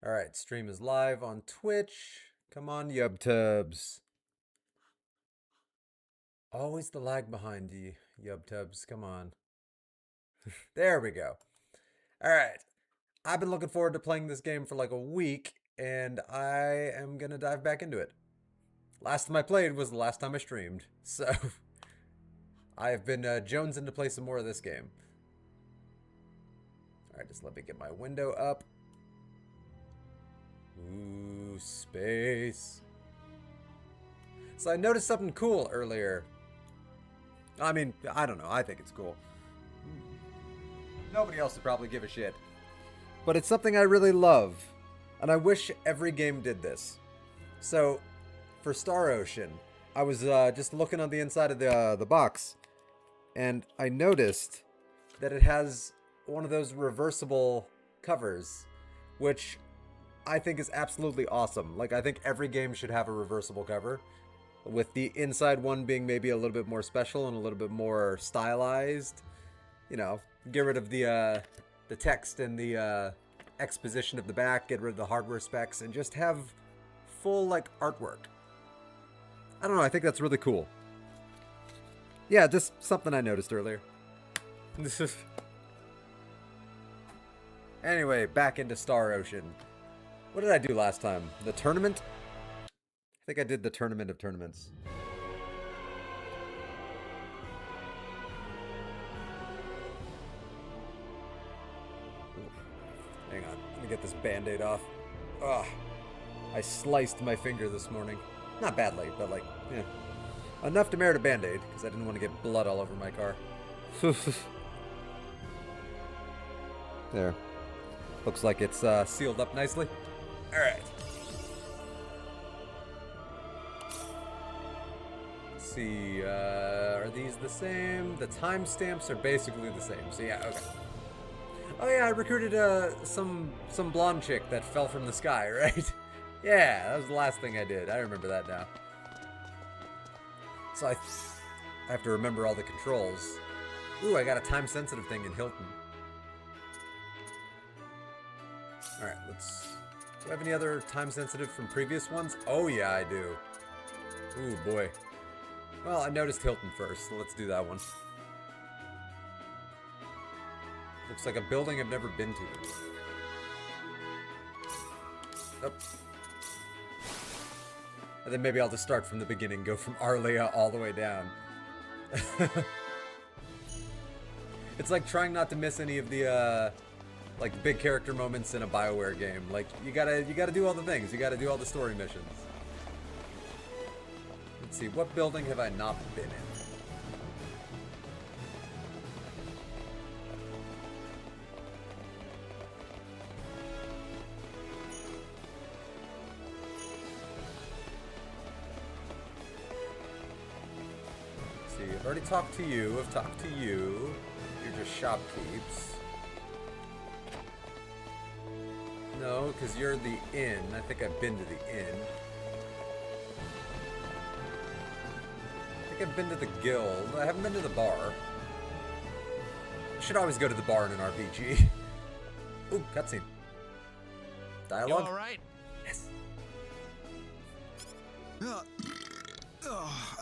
Alright, stream is live on Twitch. Come on, YubTubs. Always the lag behind you, YubTubs. Come on. There we go. Alright. I've been looking forward to playing this game for like a week, and I am gonna dive back into it. Last time I played was the last time I streamed, so I have been jonesing to play some more of this game. Alright, just let me get my window up. Ooh, space. So I noticed something cool earlier. I mean, I don't know. I think it's cool. Nobody else would probably give a shit. But it's something I really love. And I wish every game did this. So, for Star Ocean, I was just looking on the inside of the box. And I noticed that it has one of those reversible covers. Which I think is absolutely awesome. Like, I think every game should have a reversible cover, with the inside one being maybe a little bit more special and a little bit more stylized. You know, get rid of the text and the exposition of the back, get rid of the hardware specs, and just have full, like, artwork. I don't know, I think that's really cool. Yeah, just something I noticed earlier. Anyway, back into Star Ocean. What did I do last time? The tournament? I think I did the tournament of tournaments. Ooh. Hang on, let me get this band-aid off. Ugh. I sliced my finger this morning. Not badly, but like, yeah. Enough to merit a band-aid, because I didn't want to get blood all over my car. There. Looks like it's sealed up nicely. Alright. Let's see, are these the same? The timestamps are basically the same, so yeah, okay. Oh yeah, I recruited some blonde chick that fell from the sky, right? Yeah, that was the last thing I did. I remember that now. So I have to remember all the controls. Ooh, I got a time-sensitive thing in Hilton. Alright, let's... Do I have any other time-sensitive from previous ones? Oh yeah, I do. Ooh, boy. Well, I noticed Hilton first, so let's do that one. Looks like a building I've never been to. Oh. And then maybe I'll just start from the beginning, go from Arlia all the way down. It's like trying not to miss any of the, like, big character moments in a BioWare game. Like, you gotta do all the things. You gotta do all the story missions. Let's see, what building have I not been in? Let's see, I've already talked to you. I've talked to you. You're just shopkeeps. No, because you're the inn. I think I've been to the inn. I think I've been to the guild. I haven't been to the bar. I should always go to the bar in an RPG. Ooh, cutscene. Dialogue? You all right? Yes.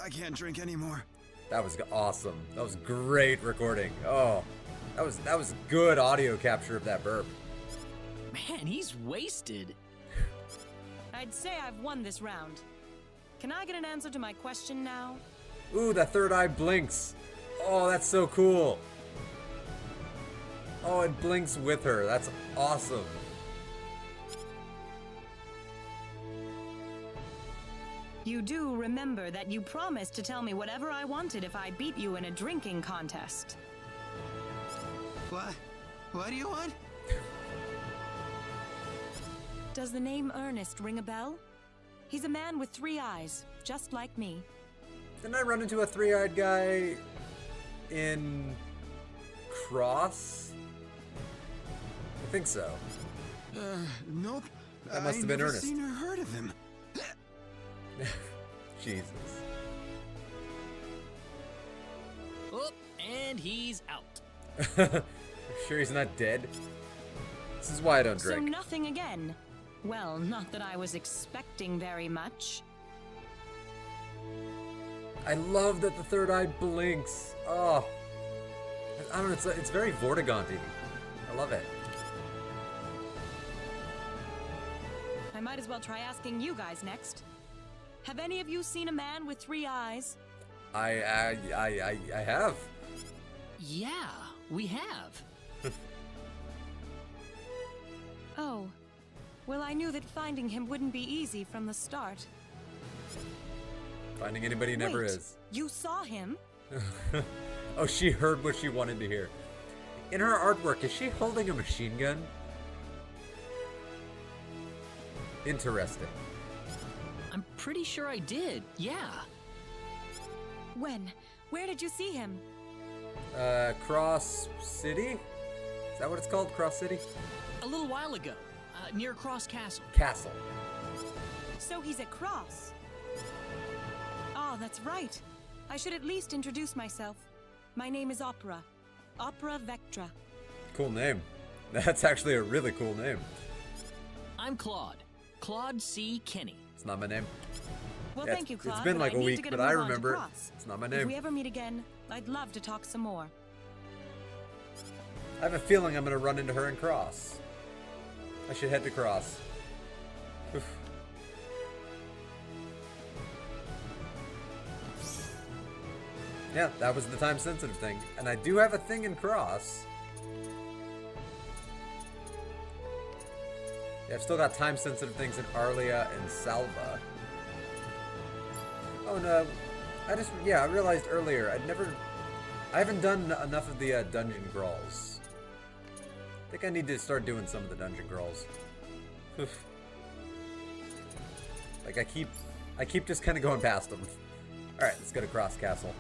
I can't drink anymore. That was awesome. That was great recording. Oh, that was good audio capture of that burp. Man, he's wasted. I'd say I've won this round. Can I get an answer to my question now? Ooh, that third eye blinks. Oh, that's so cool. Oh, it blinks with her. That's awesome. You do remember that you promised to tell me whatever I wanted if I beat you in a drinking contest. What? What do you want? Does the name Ernest ring a bell? He's a man with 3 eyes, just like me. Didn't I run into a three-eyed guy in Cross? I think so. Nope. That must have been I've never Ernest. seen or heard of him. Jesus. Oh, and he's out. Sure he's not dead? This is why I don't So drink. nothing again. Well, not that I was expecting very much. I love that the third eye blinks. Oh. I don't know, it's very Vortigaunt-y. I love it. I might as well try asking you guys next. Have any of you seen a man with 3 eyes? I have. Yeah, we have. Oh. Well, I knew that finding him wouldn't be easy from the start. Finding anybody never Wait, is. You saw him? Oh, she heard what she wanted to hear. In her artwork, is she holding a machine gun? Interesting. I'm pretty sure I did, yeah. When? Where did you see him? Cross City? Is that what it's called? Cross City? A little while ago, near Cross Castle. Castle. So he's at Cross. Oh, that's right. I should at least introduce myself. My name is Opera. Opera Vectra. Cool name. That's actually a really cool name. I'm Claude. Claude C. Kenny. It's not my name. Well, Yeah, thank you, Claude. it's been but like I a need week, to get but a I move on to remember it. Cross. It's not my If name. we ever meet again, I'd love to talk some more. I have a feeling I'm gonna run into her in Cross. I should head to Cross. Oof. Yeah, that was the time sensitive thing. And I do have a thing in Cross. Yeah, I've still got time sensitive things in Arlia and Salva. Oh no. I realized earlier, I haven't done enough of the dungeon crawls. I think I need to start doing some of the dungeon crawls. Oof. Like I keep just kind of going past them. All right, let's go to Cross Castle.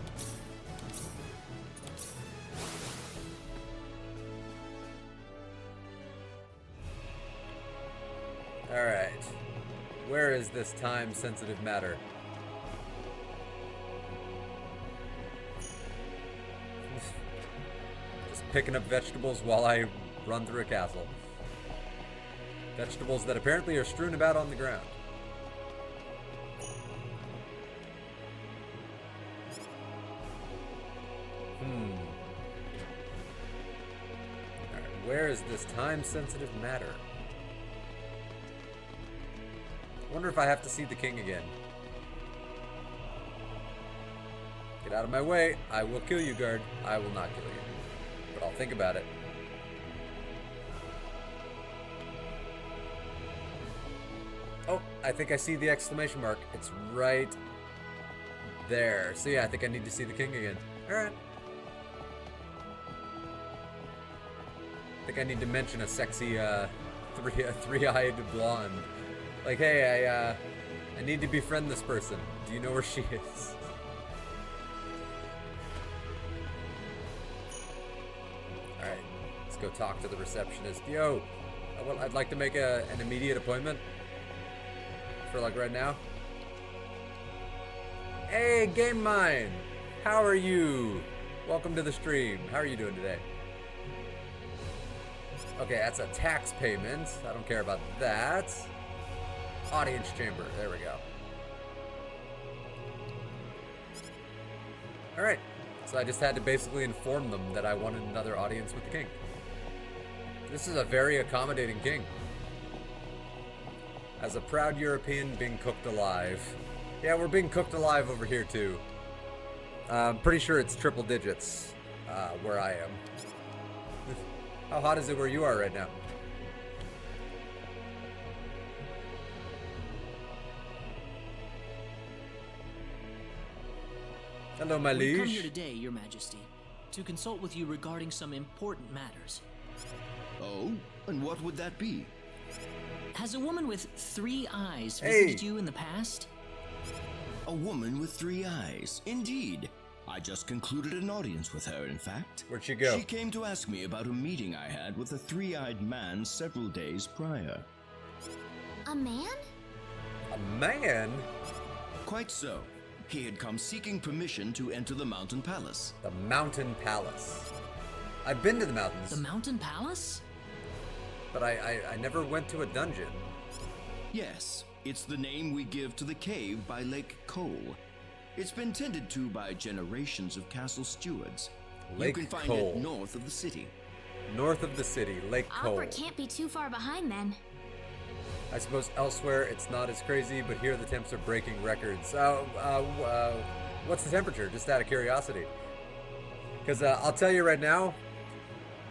All right, where is this time-sensitive matter? Just picking up vegetables while I run through a castle. Vegetables that apparently are strewn about on the ground. Alright, where is this time-sensitive matter? Wonder if I have to see the king again. Get out of my way. I will kill you, guard. I will not kill you. But I'll think about it. Oh, I think I see the exclamation mark. It's right there. So yeah, I think I need to see the king again. Alright. I think I need to mention a sexy three-eyed blonde. Like, hey, I need to befriend this person. Do you know where she is? Alright, let's go talk to the receptionist. Yo, I'd like to make an immediate appointment. For like right now. Hey, Game Mine! How are you? Welcome to the stream. How are you doing today? Okay, that's a tax payment. I don't care about that. Audience chamber. There we go. Alright. So I just had to basically inform them that I wanted another audience with the king. This is a very accommodating king. As a proud European being cooked alive. Yeah, we're being cooked alive over here too. I'm pretty sure it's triple digits where I am. How hot is it where you are right now? Hello, my We've come liege. here today, Your Majesty, to consult with you regarding some important matters. Oh, and what would that be? Has a woman with 3 eyes Hey. visited you in the past? A woman with 3 eyes, indeed. I just concluded an audience with her, in fact. Where'd she go? She came to ask me about a meeting I had with a 3-eyed man several days prior. A man? A man? Quite so. He had come seeking permission to enter the Mountain Palace. The Mountain Palace. I've been to the mountains, The Mountain Palace? but I never went to a dungeon. Yes, it's the name we give to the cave by Lake Cole. It's been tended to by generations of castle stewards. Lake You can find Cole. it north of the city. North of the city, Lake Cole. Opera can't be too far behind then. I suppose elsewhere it's not as crazy, but here the temps are breaking records. What's the temperature? Just out of curiosity. Because I'll tell you right now,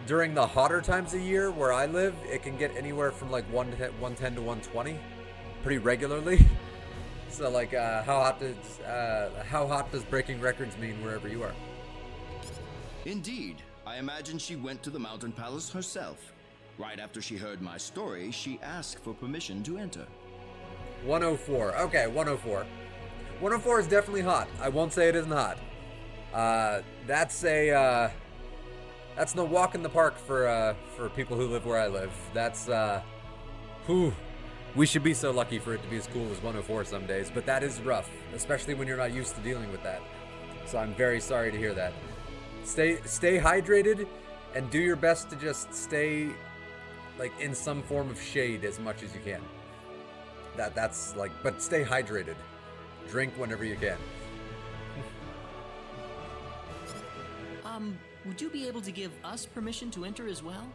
during the hotter times of year where I live, it can get anywhere from like 110 to 120 pretty regularly. So like, how hot does breaking records mean wherever you are? Indeed, I imagine she went to the Mountain Palace herself. Right after she heard my story, she asked for permission to enter. 104. Okay, 104. 104 is definitely hot. I won't say it isn't hot. That's no walk in the park for people who live where I live. That's we should be so lucky for it to be as cool as 104 some days, but that is rough, especially when you're not used to dealing with that. So I'm very sorry to hear that. Stay hydrated and do your best to just stay like in some form of shade as much as you can. That's like, but stay hydrated. Drink whenever you can. Would you be able to give us permission to enter as well?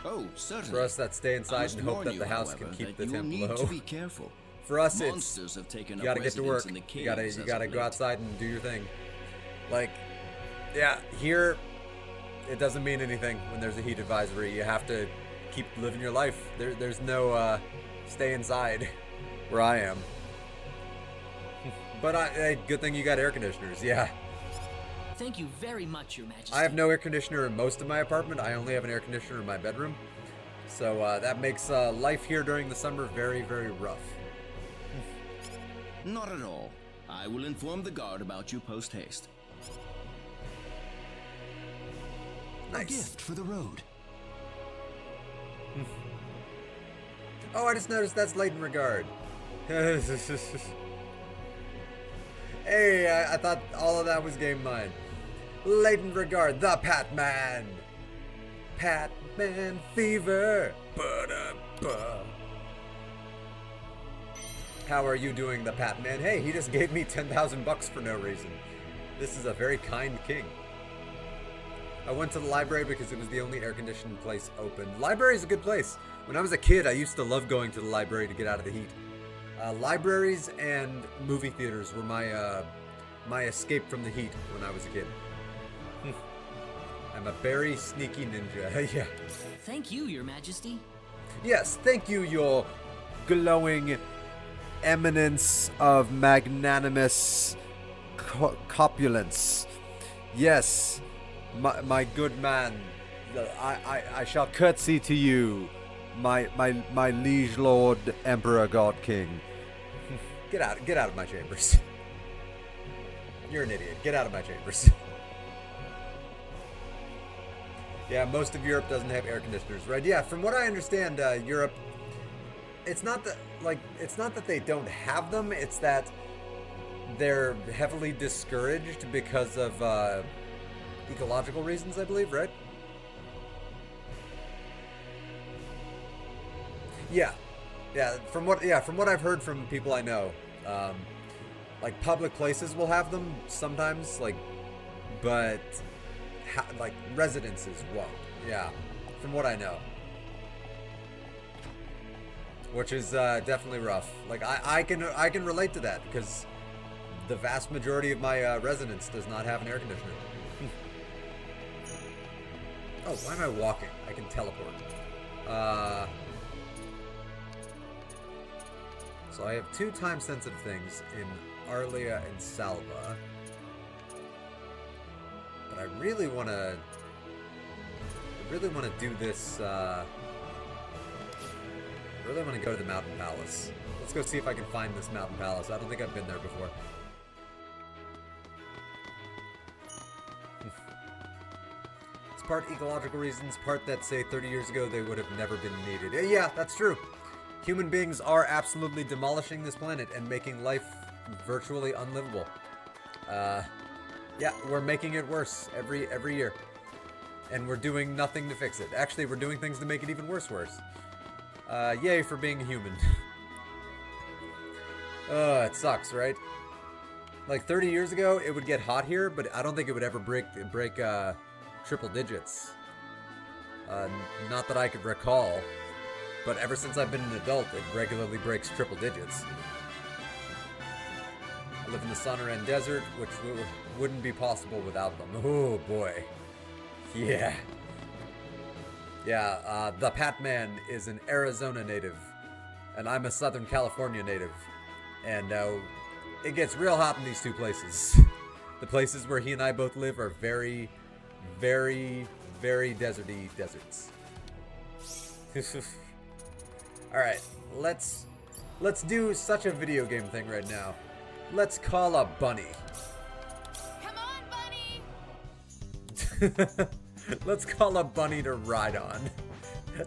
Oh, certainly. For us that stay I inside must and hope warn that you, the house however, can keep that the you temp need low. to be careful. For us, Monsters it's have taken you up gotta get to residence work. in the You gotta caves as go of late. outside and do your thing. Like, yeah, here it doesn't mean anything when there's a heat advisory. You have to keep living your life. There's no stay inside where I am. But hey, good thing you got air conditioners. Yeah, Thank you very much, Your Majesty. I have no air conditioner in most of my apartment. I only have an air conditioner in my bedroom. So that makes life here during the summer very, very rough. Not at all. I will inform the guard about you post-haste. A Nice. gift for the road. Oh, I just noticed that's Leighton Regard. Hey, I thought all of that was game mine. Leighton Regard, the Patman. Patman fever. Ba-da-ba. How are you doing, the Patman? Hey, he just gave me 10,000 bucks for no reason. This is a very kind king. I went to the library because it was the only air-conditioned place open. Library's a good place. When I was a kid, I used to love going to the library to get out of the heat. Libraries and movie theaters were my escape from the heat when I was a kid. I'm a very sneaky ninja. Yeah. Thank you, Your Majesty. Yes, thank you, your glowing eminence of magnanimous copulence. Yes, my good man, I shall curtsy to you, my liege lord, emperor, god king. Get out of my chambers. You're an idiot. Get out of my chambers. Yeah, most of Europe doesn't have air conditioners, right? Yeah, from what I understand, Europe, it's not that they don't have them, it's that they're heavily discouraged because of ecological reasons, I believe, right? Yeah, from what I've heard from people I know, like public places will have them sometimes, like, but like residences won't. Yeah, from what I know, which is definitely rough. Like I can relate to that because the vast majority of my residence does not have an air conditioner. Oh, why am I walking? I can teleport. So I have two time-sensitive things in Arlia and Salva. But I really want to do this, I really want to go to the Mountain Palace. Let's go see if I can find this Mountain Palace. I don't think I've been there before. It's part ecological reasons, part that say 30 years ago they would have never been needed. Yeah, that's true. Human beings are absolutely demolishing this planet and making life virtually unlivable. Yeah, we're making it worse every year. And we're doing nothing to fix it. Actually, we're doing things to make it even worse. Yay for being human. It sucks, right? Like 30 years ago, it would get hot here, but I don't think it would ever break triple digits. Not that I could recall, but ever since I've been an adult, it regularly breaks triple digits. I live in the Sonoran Desert, which wouldn't be possible without them. Oh boy. Yeah. Yeah, the Patman is an Arizona native, and I'm a Southern California native. And it gets real hot in these two places. The places where he and I both live are very, very, very deserty deserts. Alright, let's do such a video game thing right now. Let's call a bunny. Come on, bunny! Let's call a bunny to ride on.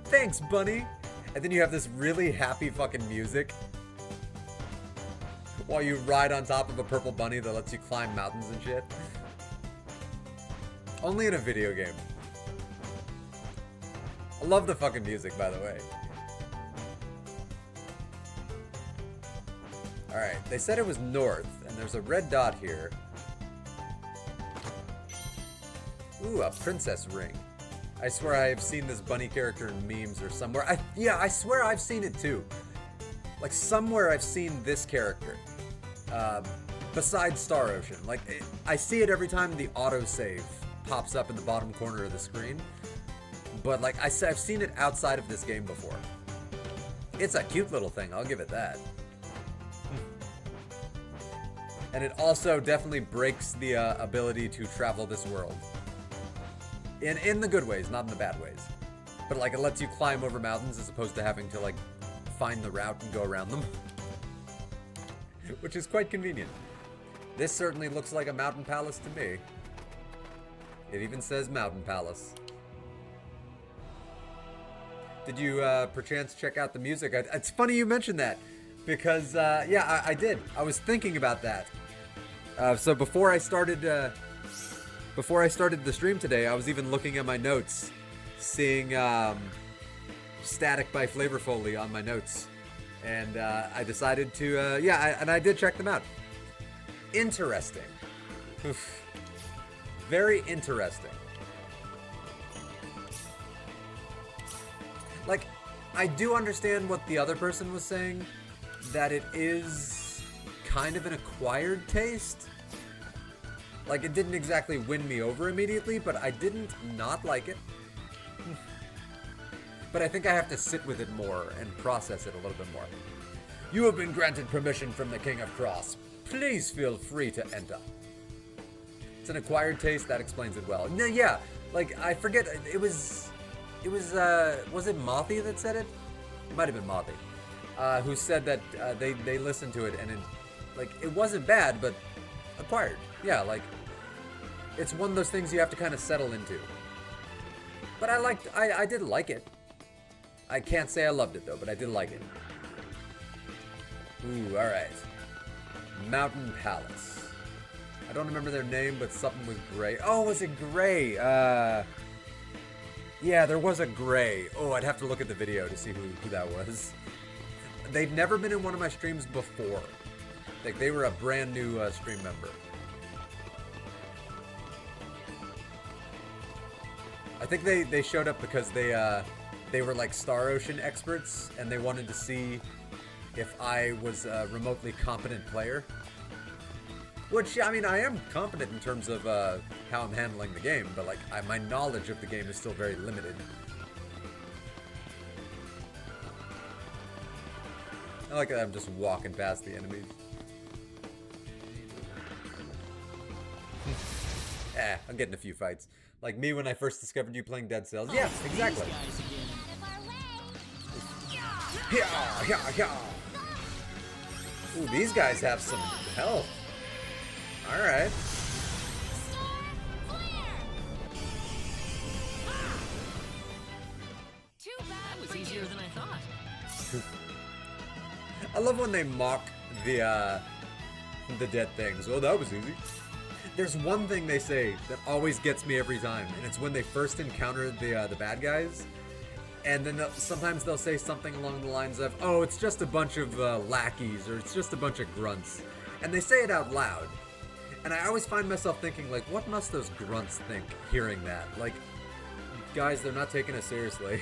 Thanks, bunny! And then you have this really happy fucking music while you ride on top of a purple bunny that lets you climb mountains and shit. Only in a video game. I love the fucking music, by the way. Alright, they said it was north, and there's a red dot here. Ooh, a princess ring. I swear I have seen this bunny character in memes or somewhere. I swear I've seen it too. Like somewhere I've seen this character. Besides Star Ocean. Like, I see it every time the autosave pops up in the bottom corner of the screen. But like, I've seen it outside of this game before. It's a cute little thing, I'll give it that. And it also definitely breaks the ability to travel this world. In the good ways, not in the bad ways. But like, it lets you climb over mountains as opposed to having to like find the route and go around them. Which is quite convenient. This certainly looks like a mountain palace to me. It even says mountain palace. Did you perchance check out the music? It's funny you mentioned that. Because, yeah, I did. I was thinking about that. So before I started the stream today, I was even looking at my notes, seeing Static by Flavor Foley on my notes. And I decided to, and I did check them out. Interesting. Oof. Very interesting. Like, I do understand what the other person was saying, that it is kind of an acquired taste. Like, it didn't exactly win me over immediately, but I didn't not like it. But I think I have to sit with it more and process it a little bit more. You have been granted permission from the King of Cross. Please feel free to enter. It's an acquired taste, that explains it well. No, yeah, like, I forget, was it Mothy that said it? It might have been Mothy. Who said that they listened to it and it wasn't bad, but acquired. Yeah, like, it's one of those things you have to kind of settle into. But I did like it. I can't say I loved it though, but I did like it. Ooh, alright. Mountain Palace. I don't remember their name, but something was gray. Oh, was it gray? Yeah, there was a gray. Oh, I'd have to look at the video to see who that was. They've never been in one of my streams before. Like, they were a brand new stream member. I think they showed up because they were like Star Ocean experts, and they wanted to see if I was a remotely competent player. Which, I mean, I am competent in terms of how I'm handling the game, but like, my knowledge of the game is still very limited. I like that I'm just walking past the enemies. I'm getting a few fights. Like me when I first discovered you playing Dead Cells. Yeah, exactly. Ooh, these guys have some health. Alright. That was easier than I thought. I love when they mock the dead things. Oh, that was easy. There's one thing they say that always gets me every time, and it's when they first encounter the bad guys, And then sometimes they'll say something along the lines of, oh, it's just a bunch of lackeys, or it's just a bunch of grunts. And they say it out loud. And I always find myself thinking, like, what must those grunts think hearing that? Like, guys, they're not taking us seriously.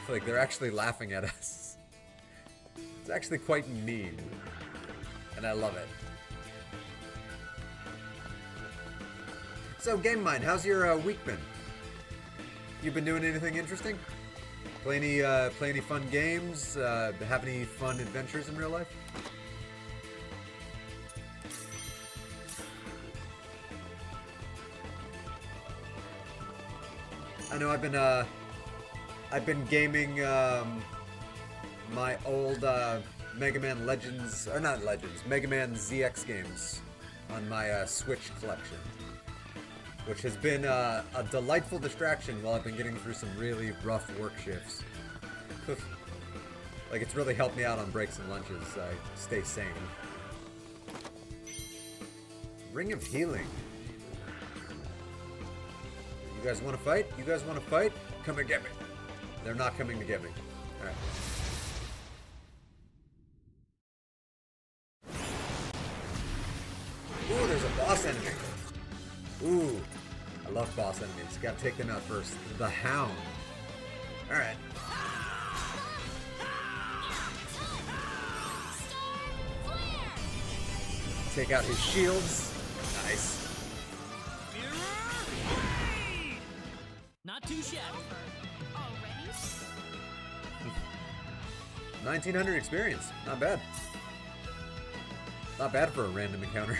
Like, they're actually laughing at us. It's actually quite mean. And I love it. So, Game Mind, how's your week been? You been doing anything interesting? Play any fun games? Have any fun adventures in real life? I know I've been gaming my old Mega Man Legends, or not Legends, Mega Man ZX games on my Switch collection, which has been a delightful distraction while I've been getting through some really rough work shifts. Like, it's really helped me out on breaks and lunches so I stay sane. Ring of Healing. You guys want to fight? You guys want to fight? Come and get me. They're not coming to get me. Alright. Ooh, there's a boss enemy. Ooh, I love boss enemies. Gotta take them out first. The Hound. Alright. Take out his shields. Nice. Not too shabby. 1900 experience. Not bad. Not bad for a random encounter.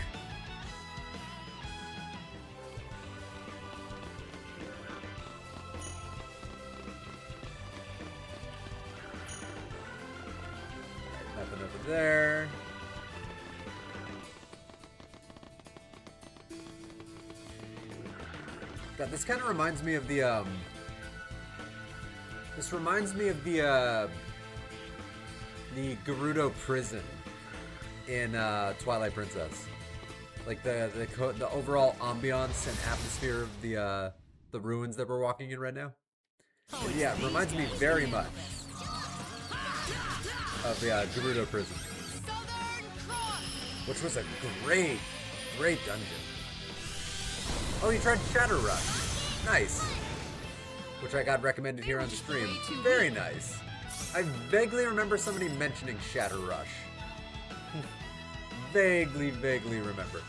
Nothing over there. God, this kind of reminds me of the This reminds me of the Gerudo prison in Twilight Princess. Like the overall ambiance and atmosphere of the ruins that we're walking in right now. And yeah, it reminds me very much of the Gerudo prison, which was a great dungeon. Oh, you tried Shatter Rush. Nice. Which I got recommended here on stream. Very nice. I vaguely remember somebody mentioning Shatter Rush. vaguely remember.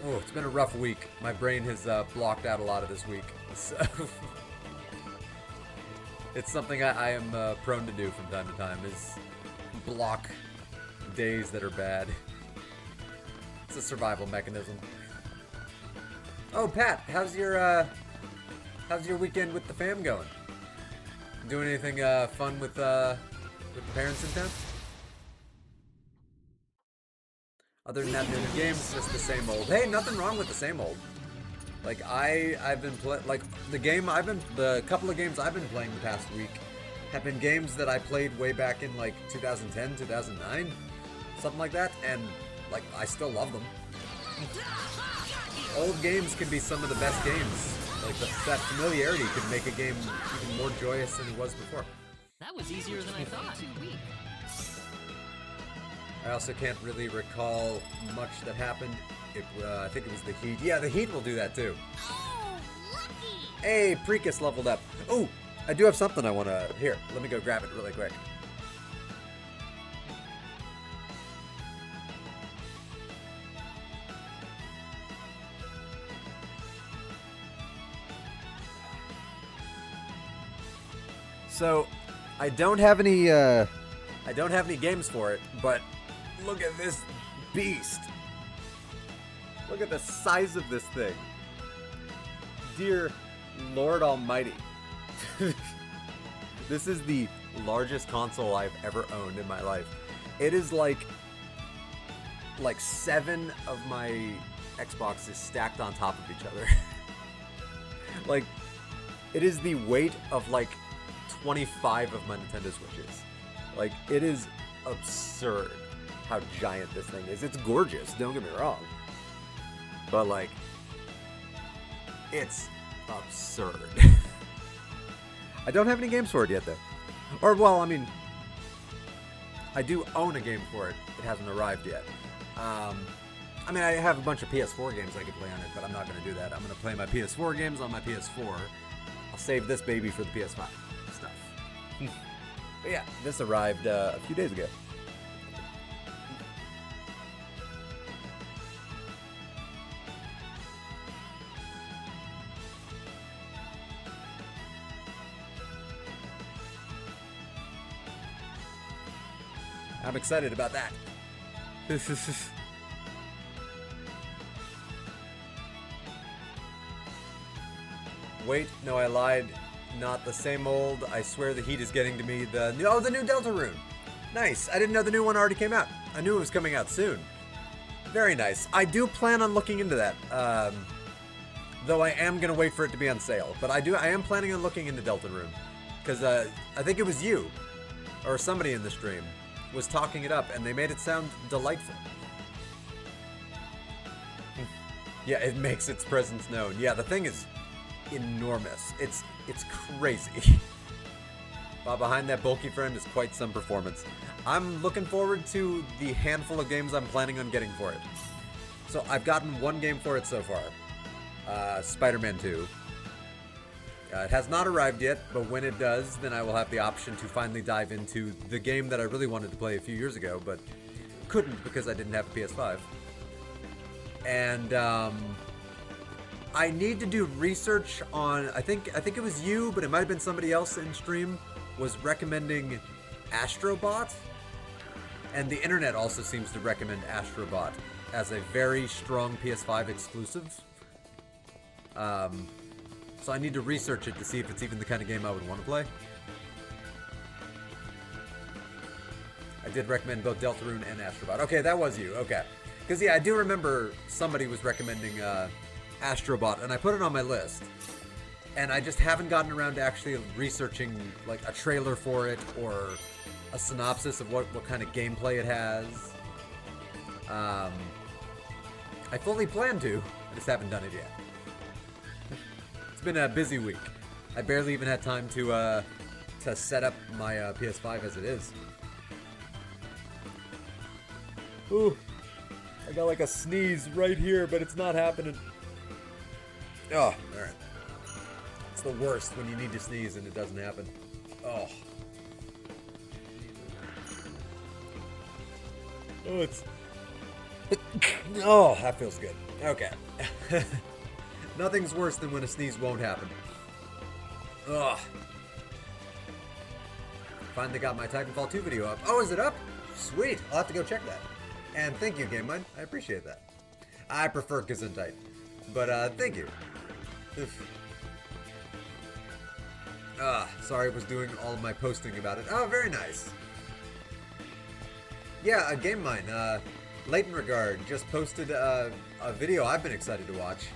Oh, it's been a rough week. My brain has blocked out a lot of this week. So it's something I am prone to do from time to time, is block days that are bad. It's a survival mechanism. Oh, Pat, how's your weekend with the fam going? Doing anything fun with the parents in town? Other than that, the game's just the same old. Hey, nothing wrong with the same old. Like I've been the couple of games I've been playing the past week have been games that I played way back in like 2010, 2009, something like that, and like I still love them. Old games can be some of the best games. Like that familiarity can make a game even more joyous than it was before. That was easier than I thought. I also can't really recall much that happened. I think it was the Heat. Yeah, the Heat will do that too. Oh, lucky! Hey, Precus leveled up. Oh, I do have something I want to... Here, let me go grab it really quick. So, I don't have any games for it, but look at this beast. Look at the size of this thing. Dear Lord Almighty. This is the largest console I've ever owned in my life. It is like 7 of my Xboxes stacked on top of each other. Like, it is the weight of like 25 of my Nintendo Switches. Like, it is absurd how giant this thing is. It's gorgeous, don't get me wrong. But like, it's absurd. I don't have any games for it yet, though. Or, well, I mean, I do own a game for it. It hasn't arrived yet. I mean, I have a bunch of PS4 games I could play on it, but I'm not going to do that. I'm going to play my PS4 games on my PS4. I'll save this baby for the PS5 stuff. But yeah, this arrived a few days ago. I'm excited about that. Wait, no, I lied. Not the same old. I swear the heat is getting to me. The new Deltarune. Nice. I didn't know the new one already came out. I knew it was coming out soon. Very nice. I do plan on looking into that. Though I am gonna wait for it to be on sale. But I am planning on looking into Deltarune. Because I think it was you, or somebody in the stream, was talking it up, and they made it sound delightful. Yeah, it makes its presence known. Yeah, the thing is enormous. It's crazy. But behind that bulky friend is quite some performance. I'm looking forward to the handful of games I'm planning on getting for it. So I've gotten one game for it so far. Spider-Man 2. It has not arrived yet, but when it does, then I will have the option to finally dive into the game that I really wanted to play a few years ago, but couldn't because I didn't have a PS5. And I need to do research on, I think it was you, but it might have been somebody else in stream, was recommending Astrobot. And the internet also seems to recommend Astrobot as a very strong PS5 exclusive. So I need to research it to see if it's even the kind of game I would want to play. I did recommend both Deltarune and Astrobot. Okay, that was you. Okay. Because, yeah, I do remember somebody was recommending Astrobot, and I put it on my list. And I just haven't gotten around to actually researching, like, a trailer for it or a synopsis of what kind of gameplay it has. I fully plan to. I just haven't done it yet. It's been a busy week. I barely even had time to set up my PS5 as it is. Ooh, I got like a sneeze right here, but it's not happening. Oh, alright. It's the worst when you need to sneeze and it doesn't happen. Oh. Oh, it's... Oh, that feels good. Okay. Nothing's worse than when a sneeze won't happen. Ugh. Finally got my Titanfall 2 video up. Oh, is it up? Sweet. I'll have to go check that. And thank you, GameMind. I appreciate that. I prefer Gesundheit. But, thank you. Sorry I was doing all of my posting about it. Oh, very nice. Yeah, GameMind. Leighton Regard just posted a video I've been excited to watch.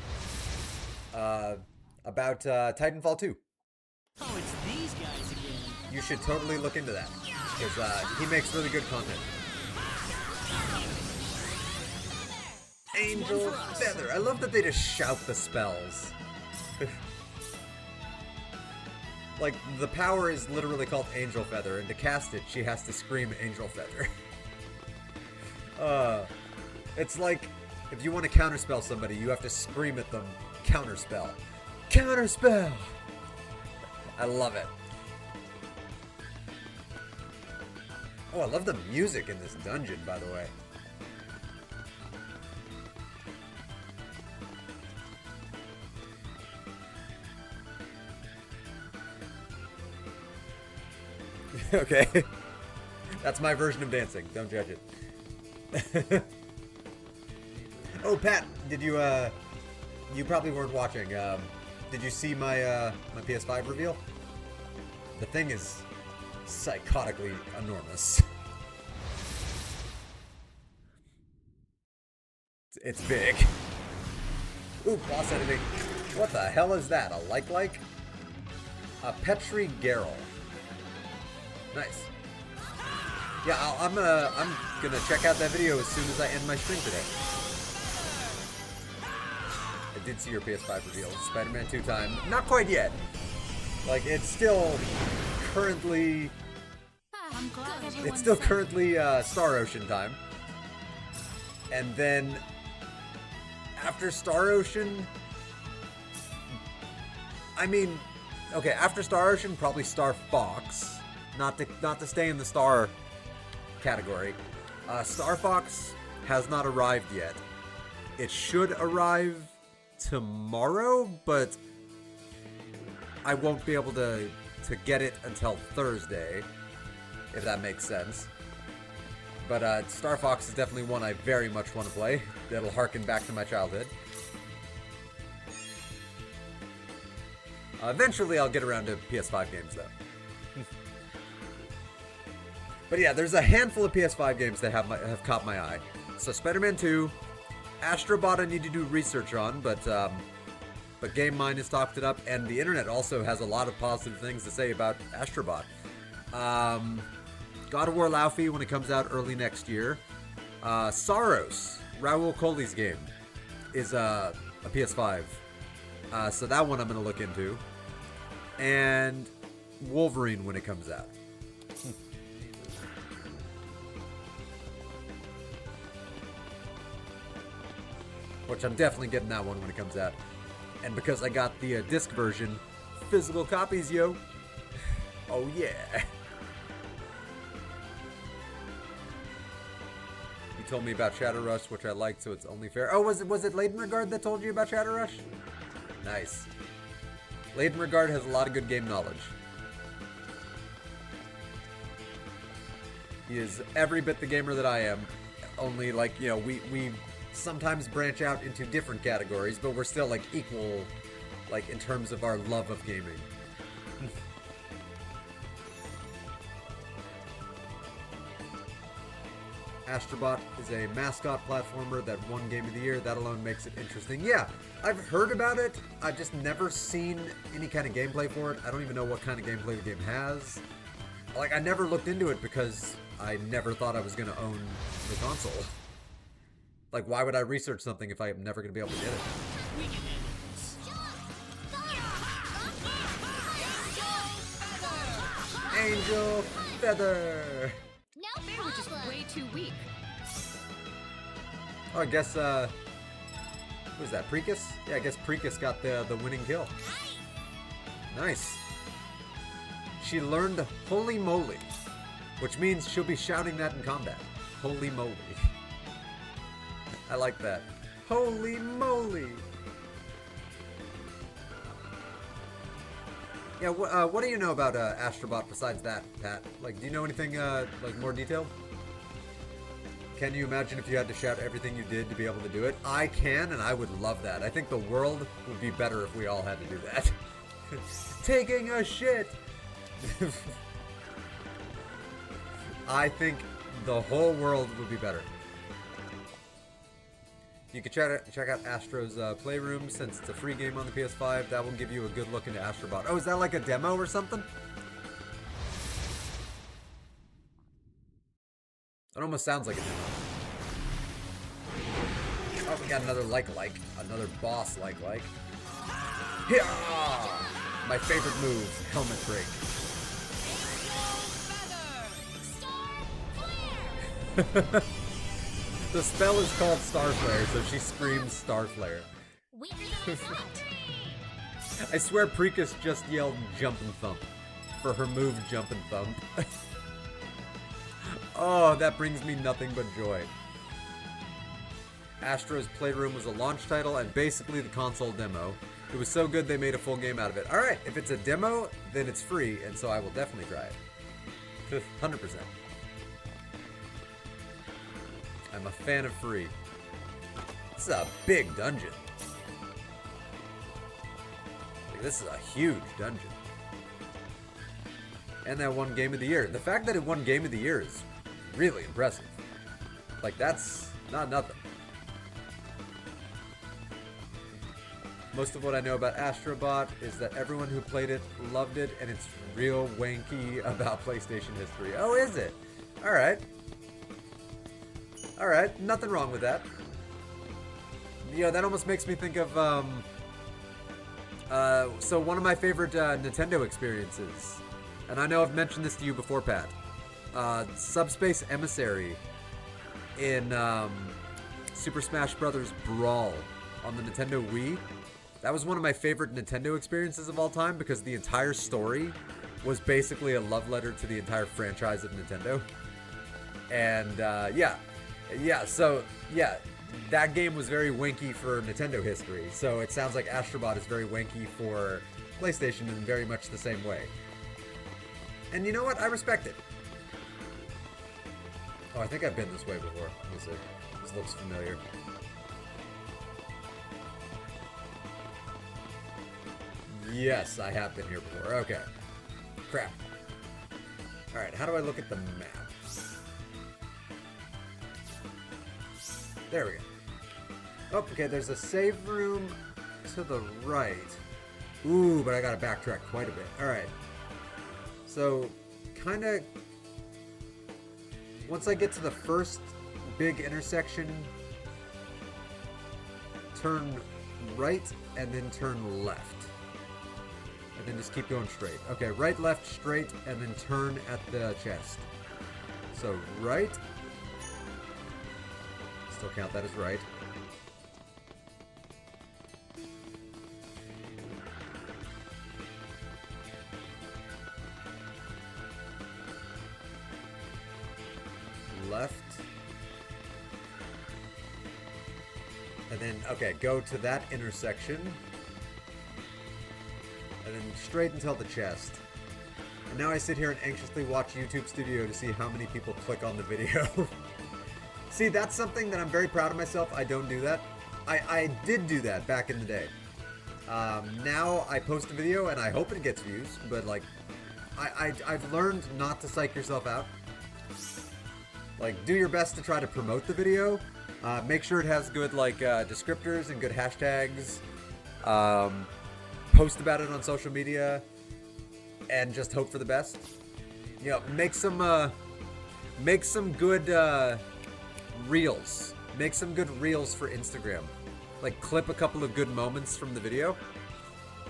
About Titanfall 2. Oh, it's these guys again. You should totally look into that, because he makes really good content. Angel Feather. I love that they just shout the spells. Like, the power is literally called Angel Feather, and to cast it, she has to scream Angel Feather. It's like, if you want to counterspell somebody, you have to scream at them, counterspell. Counterspell! I love it. Oh, I love the music in this dungeon, by the way. Okay. That's my version of dancing. Don't judge it. Oh, Pat, did you, you probably weren't watching. Did you see my, my PS5 reveal? The thing is psychotically enormous. It's big. Ooh, boss enemy. What the hell is that? A like? A Petri Garrel. Nice. Yeah, I'm gonna check out that video as soon as I end my stream today. did see your PS5 reveal. Spider-Man 2 time. Not quite yet. Like, it's still currently... I'm glad It's still currently Star Ocean time. And then after Star Ocean, I mean, okay, after Star Ocean, probably Star Fox. Not to stay in the Star category. Star Fox has not arrived yet. It should arrive tomorrow, but I won't be able to get it until Thursday, if that makes sense. But Star Fox is definitely one I very much want to play. That'll harken back to my childhood. Eventually I'll get around to PS5 games, though. But yeah, there's a handful of PS5 games that have caught my eye. So Spider-Man 2, Astrobot I need to do research on, but Game Mine has talked it up, and the internet also has a lot of positive things to say about Astrobot. God of War Laufey when it comes out early next year. Saros, Raul Coley's game, is a PS5. So that one I'm going to look into. And Wolverine when it comes out. Which I'm definitely getting that one when it comes out. And because I got the disc version, physical copies, yo. Oh yeah. You told me about Shadowrush, which I liked, so it's only fair. Oh, was it Leidenregard that told you about Shadowrush? Nice. Leidenregard has a lot of good game knowledge. He is every bit the gamer that I am. Only, like, you know, we sometimes branch out into different categories, but we're still, like, equal, like, in terms of our love of gaming. Astrobot is a mascot platformer that won Game of the Year. That alone makes it interesting. Yeah, I've heard about it. I've just never seen any kind of gameplay for it. I don't even know what kind of gameplay the game has. Like, I never looked into it because I never thought I was going to own the console. Like, why would I research something if I'm never going to be able to get it? Angel Feather! No They were just problem. way too weak. Oh, I guess, who was that, Precus? Yeah, I guess Precus got the winning kill. Nice. She learned Holy Moly, which means she'll be shouting that in combat. Holy moly. I like that. Holy moly. Yeah, what do you know about Astrobot besides that, Pat? Like, do you know anything, like, more detailed? Can you imagine if you had to shout everything you did to be able to do it? I can, and I would love that. I think the world would be better if we all had to do that. Taking a shit! I think the whole world would be better. You can check out Astro's Playroom since it's a free game on the PS5. That will give you a good look into Astrobot. Oh, is that like a demo or something? It almost sounds like a demo. Oh, we got another like-like. Another boss like-like. Yeah! My favorite move, helmet break. The spell is called Starflare, so she screams Starflare. Weaker than a salt. I swear Precus just yelled Jump and Thump for her move Jump and Thump. Oh, that brings me nothing but joy. Astro's Playroom was a launch title and basically the console demo. It was so good they made a full game out of it. Alright, if it's a demo, then it's free, and so I will definitely try it. 100%. I'm a fan of free. This is a big dungeon. Like, this is a huge dungeon. And that won Game of the Year. The fact that it won Game of the Year is really impressive. Like, that's not nothing. Most of what I know about Astrobot is that everyone who played it loved it, and it's real wanky about PlayStation history. Oh, is it? Alright. Alright, nothing wrong with that. that almost makes me think of so one of my favorite Nintendo experiences, and I know I've mentioned this to you before, Pat. Subspace Emissary in Super Smash Bros. Brawl on the Nintendo Wii. That was one of my favorite Nintendo experiences of all time because the entire story was basically a love letter to the entire franchise of Nintendo. And so that game was very wanky for Nintendo history. So it sounds like Astrobot is very wanky for PlayStation in very much the same way. And you know what? I respect it. Oh, I think I've been this way before. Let me see. This looks familiar. Yes, I have been here before. Okay. Crap. Alright, how do I look at the map? There we go. Oh, okay, there's a save room to the right. Ooh, but I gotta backtrack quite a bit. Alright. So, kinda... Once I get to the first big intersection, turn right and then turn left. And then just keep going straight. Okay, right, left, straight, and then turn at the chest. So, right. Still count that as right. Left. And then, okay, go to that intersection. And then straight until the chest. And now I sit here and anxiously watch YouTube Studio to see how many people click on the video. See, that's something that I'm very proud of myself. I don't do that. I did do that back in the day. Now I post a video and I hope it gets views, but like, I've learned not to psych yourself out. Like, do your best to try to promote the video. Make sure it has good like descriptors and good hashtags. Post about it on social media, and just hope for the best. You know, make some good reels. Make some good reels for Instagram. Like, clip a couple of good moments from the video,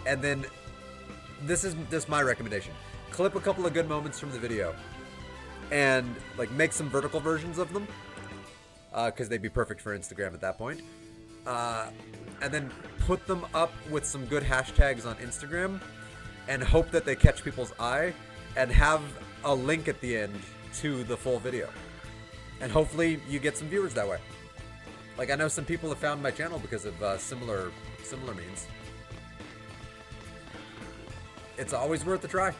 and then this is my recommendation. Clip a couple of good moments from the video, and like make some vertical versions of them, because they'd be perfect for Instagram at that point. And then put them up with some good hashtags on Instagram and hope that they catch people's eye, and have a link at the end to the full video. And hopefully you get some viewers that way. Like, I know some people have found my channel because of similar means. It's always worth a try.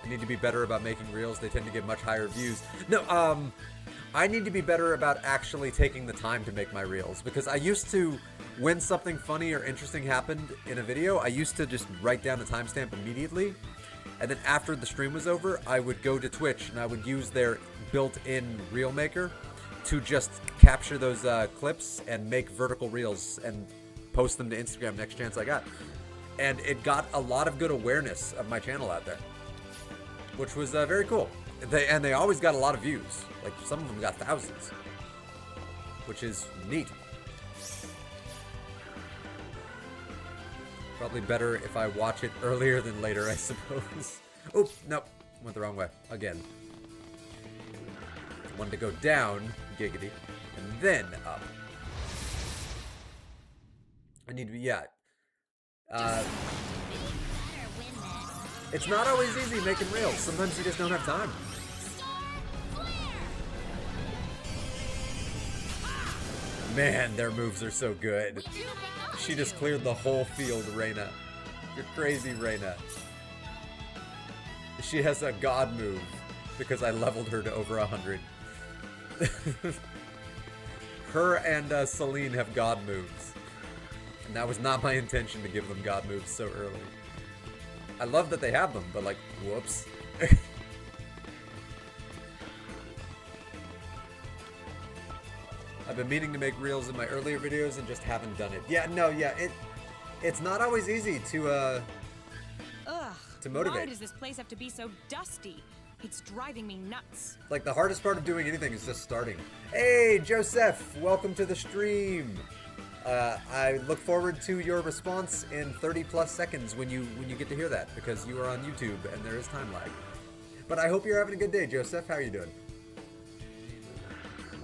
I need to be better about making reels. They tend to get much higher views. No, I need to be better about actually taking the time to make my reels, because I used to, when something funny or interesting happened in a video, I used to just write down the timestamp immediately, and then after the stream was over, I would go to Twitch and I would use their built-in reel maker to just capture those clips and make vertical reels and post them to Instagram next chance I got. And it got a lot of good awareness of my channel out there, which was very cool. They always got a lot of views. Like, some of them got thousands, which is neat. Probably better if I watch it earlier than later, I suppose. Oh, nope. Went the wrong way. Again. Wanted to go down, giggity, and then up. I need to be, yeah. It's not always easy making reels. Sometimes you just don't have time. Man, their moves are so good. She just cleared the whole field, Reina. You're crazy, Reina. She has a god move because I leveled her to over 100. Her and Celine have god moves. And that was not my intention to give them god moves so early. I love that they have them, but like, whoops. I've been meaning to make reels in my earlier videos and just haven't done it. Yeah, no, yeah, it's not always easy to Ugh, motivate. why does this place have to be so dusty? It's driving me nuts. Like, the hardest part of doing anything is just starting. Hey, Joseph, welcome to the stream. I look forward to your response in 30 plus seconds when you get to hear that, because you are on YouTube and there is time lag. But I hope you're having a good day, Joseph. How are you doing?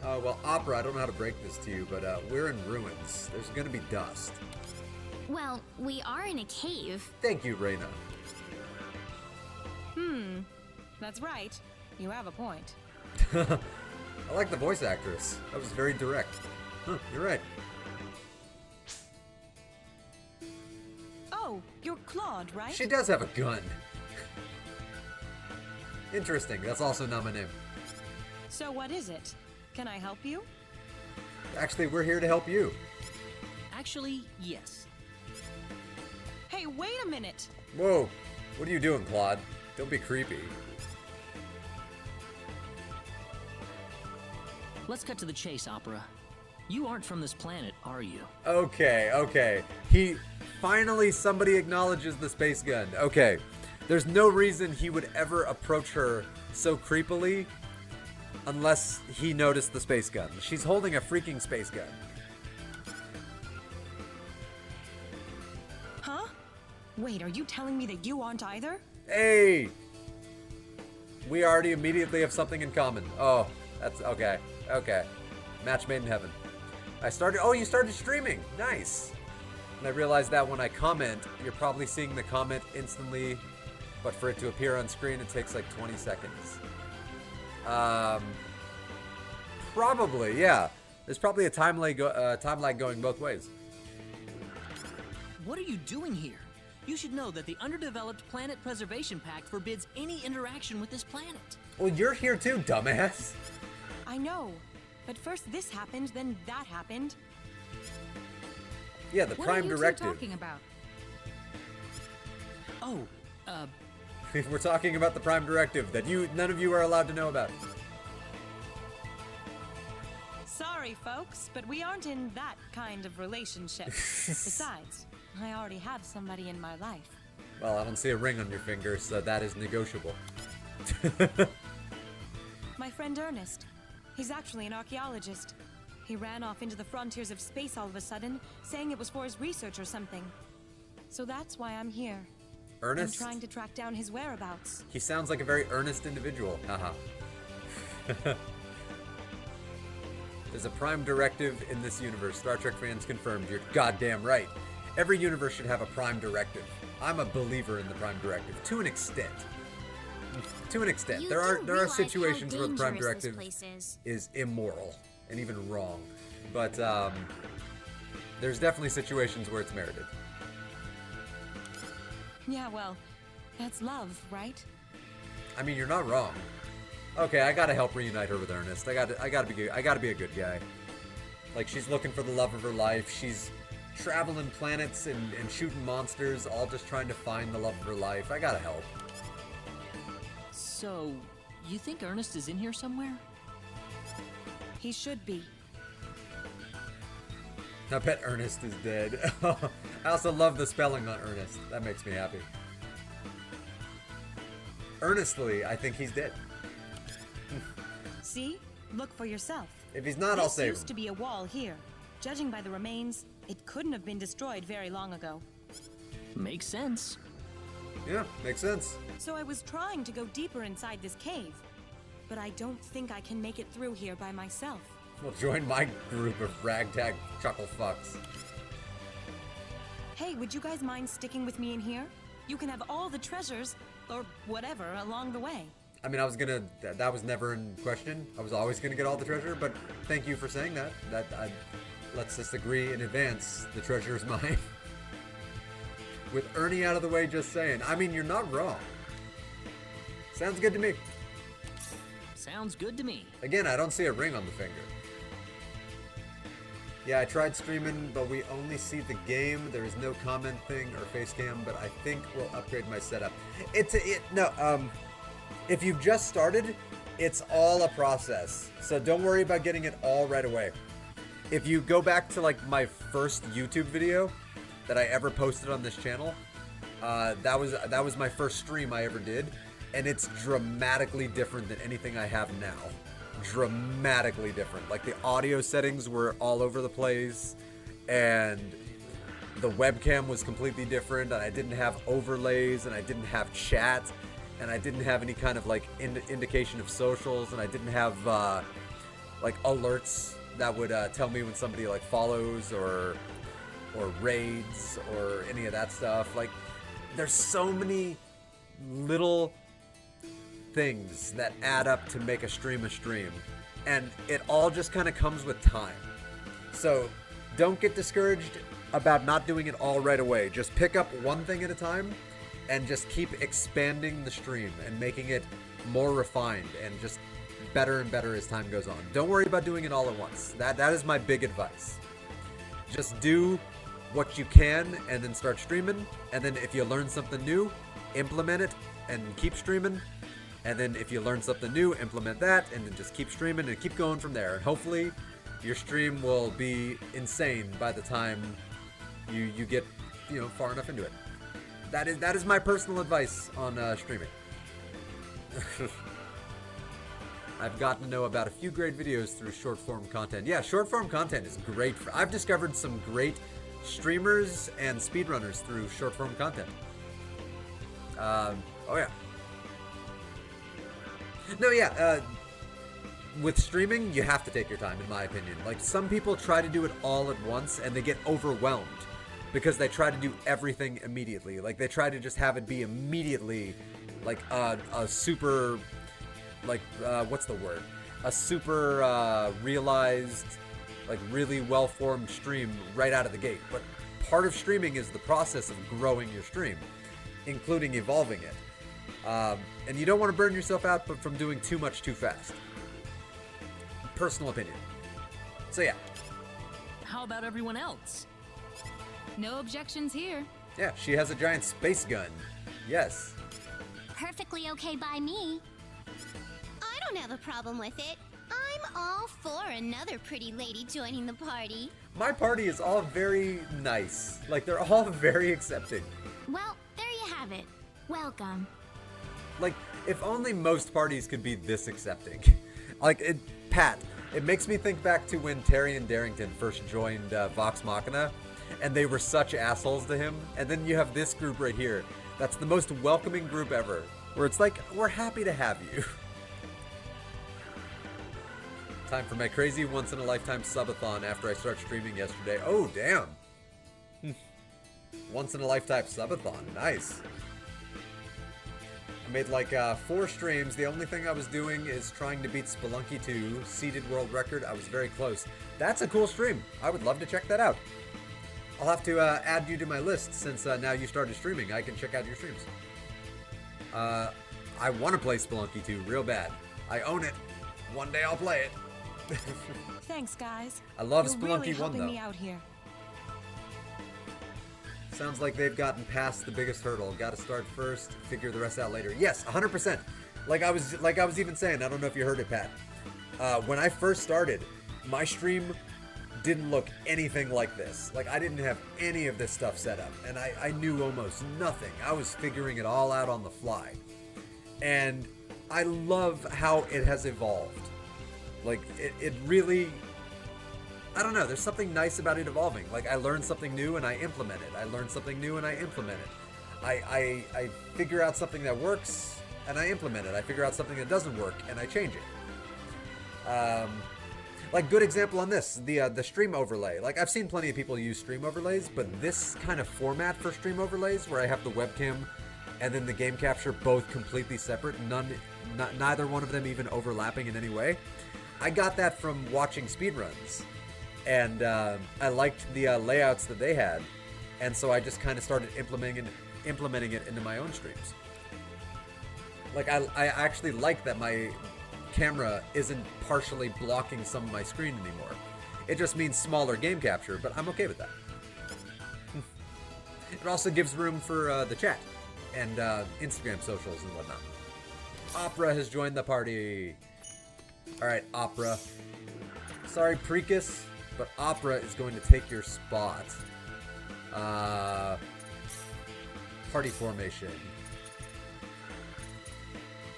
Well, Opera, I don't know how to break this to you, but we're in ruins. There's gonna be dust. Well, we are in a cave. Thank you, Reina. That's right. You have a point. I like the voice actress. That was very direct. Huh, you're right. Oh, you're Claude, right? She does have a gun. Interesting. That's also not my name. So what is it? Can I help you? Actually, we're here to help you. Actually, yes. Hey, wait a minute! Whoa. What are you doing, Claude? Don't be creepy. Let's cut to the chase, Opera. You aren't from this planet, are you? Okay. Finally, somebody acknowledges the space gun. Okay. There's no reason he would ever approach her so creepily unless he noticed the space gun. She's holding a freaking space gun. Huh? Wait, are you telling me that you aren't either? Hey! We already immediately have something in common. Oh, that's okay. Okay. Match made in heaven. Oh, you started streaming. Nice. And I realized that when I comment, you're probably seeing the comment instantly, but for it to appear on screen, it takes like 20 seconds. Probably, yeah. There's probably a time lag going both ways. What are you doing here? You should know that the Underdeveloped Planet Preservation Pact forbids any interaction with this planet. Well, you're here too, dumbass. I know. But first this happened, then that happened. Yeah, the What Prime are you Directive. two talking about? Oh, We're talking about the Prime Directive that none of you are allowed to know about. Sorry, folks, but we aren't in that kind of relationship. Besides, I already have somebody in my life. Well, I don't see a ring on your finger, so that is negotiable. My friend Ernest. He's actually an archaeologist. He ran off into the frontiers of space all of a sudden, saying it was for his research or something. So that's why I'm here. Ernest? I'm trying to track down his whereabouts. He sounds like a very earnest individual. Haha. There's a Prime Directive in this universe. Star Trek fans confirmed. You're goddamn right. Every universe should have a Prime Directive. I'm a believer in the Prime Directive, to an extent. To an extent. You There do are realize situations how where the Prime dangerous this Directive place is. is immoral and even wrong. But there's definitely situations where it's merited. Yeah, well, that's love, right? I mean, you're not wrong. Okay, I gotta help reunite her with Ernest. I gotta be a good guy. Like, she's looking for the love of her life. She's traveling planets and shooting monsters, all just trying to find the love of her life. I gotta help. so you think Ernest is in here somewhere? He should be. I bet Ernest is dead. I also love the spelling on Ernest. That makes me happy. Earnestly, I think he's dead. See? Look for yourself. If he's not, I'll This save used him. to be a wall here. Judging by the remains, it couldn't have been destroyed very long ago. Makes sense. Yeah, makes sense. So I was trying to go deeper inside this cave, but I don't think I can make it through here by myself. Well, join my group of ragtag chuckle fucks. Hey, would you guys mind sticking with me in here? You can have all the treasures, or whatever, along the way. I mean, that was never in question. I was always gonna get all the treasure, but thank you for saying that. Let's just agree in advance, the treasure is mine. With Ernie out of the way, just saying. I mean, you're not wrong. Sounds good to me. Sounds good to me. Again, I don't see a ring on the finger. Yeah, I tried streaming, but we only see the game. There is no comment thing or face cam, but I think we'll upgrade my setup. If you've just started, it's all a process. So don't worry about getting it all right away. If you go back to like my first YouTube video that I ever posted on this channel, that was my first stream I ever did. and it's dramatically different than anything I have now. Dramatically different. Like, the audio settings were all over the place, and the webcam was completely different, and I didn't have overlays, and I didn't have chat, and I didn't have any kind of like indication of socials, and I didn't have like alerts that would tell me when somebody like follows or raids or any of that stuff. Like, there's so many little things that add up to make a stream, and it all just kind of comes with time. So don't get discouraged about not doing it all right away. Just pick up one thing at a time and just keep expanding the stream and making it more refined and just better and better as time goes on. Don't worry about doing it all at once. That is my big advice. Just do what you can and then start streaming, and then if you learn something new, implement it and keep streaming. And then if you learn something new, implement that, and then just keep streaming and keep going from there. And hopefully your stream will be insane by the time you get, you know, far enough into it. That is my personal advice on streaming. I've gotten to know about a few great videos through short form content. Yeah, short form content is great. I've discovered some great streamers and speedrunners through short form content. Oh yeah. No, yeah. With streaming, you have to take your time, in my opinion. Like, some people try to do it all at once and they get overwhelmed because they try to do everything immediately. Like, they try to just have it be immediately like a super, like, what's the word? A super realized, like, really well-formed stream right out of the gate. But part of streaming is the process of growing your stream, including evolving it. And you don't want to burn yourself out from doing too much too fast. Personal opinion. So yeah. How about everyone else? No objections here. Yeah, she has a giant space gun. Yes. Perfectly okay by me. I don't have a problem with it. I'm all for another pretty lady joining the party. My party is all very nice. Like, they're all very accepting. Well, there you have it. Welcome. Like, if only most parties could be this accepting. Like, Pat, it makes me think back to when Terry and Darrington first joined Vox Machina, and they were such assholes to him. And then you have this group right here. That's the most welcoming group ever, where it's like, we're happy to have you. Time for my crazy once-in-a-lifetime subathon after I start streaming yesterday. Oh, damn. Once-in-a-lifetime subathon. Nice. I made like 4 streams. The only thing I was doing is trying to beat Spelunky 2, seeded world record. I was very close. That's a cool stream. I would love to check that out. I'll have to add you to my list since now you started streaming. I can check out your streams. I want to play Spelunky 2 real bad. I own it. One day I'll play it. Thanks, guys. I love You're Spelunky really 1 helping though. me out here. Sounds like they've gotten past the biggest hurdle. Got to start first, figure the rest out later. Yes, 100%. Like I was even saying, I don't know if you heard it, Pat. When I first started, my stream didn't look anything like this. Like, I didn't have any of this stuff set up, and I knew almost nothing. I was figuring it all out on the fly. And I love how it has evolved. Like, it really, I don't know, there's something nice about it evolving. Like, I learned something new and I implement it. I learned something new and I implement it. I figure out something that works and I implement it. I figure out something that doesn't work and I change it. Like, good example on this, the stream overlay. Like, I've seen plenty of people use stream overlays, but this kind of format for stream overlays, where I have the webcam and then the game capture both completely separate, neither one of them even overlapping in any way. I got that from watching speedruns, and I liked the layouts that they had, and so I just kind of started implementing it into my own streams. Like, I actually like that my camera isn't partially blocking some of my screen anymore. It just means smaller game capture, but I'm okay with that. It also gives room for the chat and Instagram socials and whatnot. Opera has joined the party. Alright, Opera. Sorry, Precus, but Opera is going to take your spot. Party formation.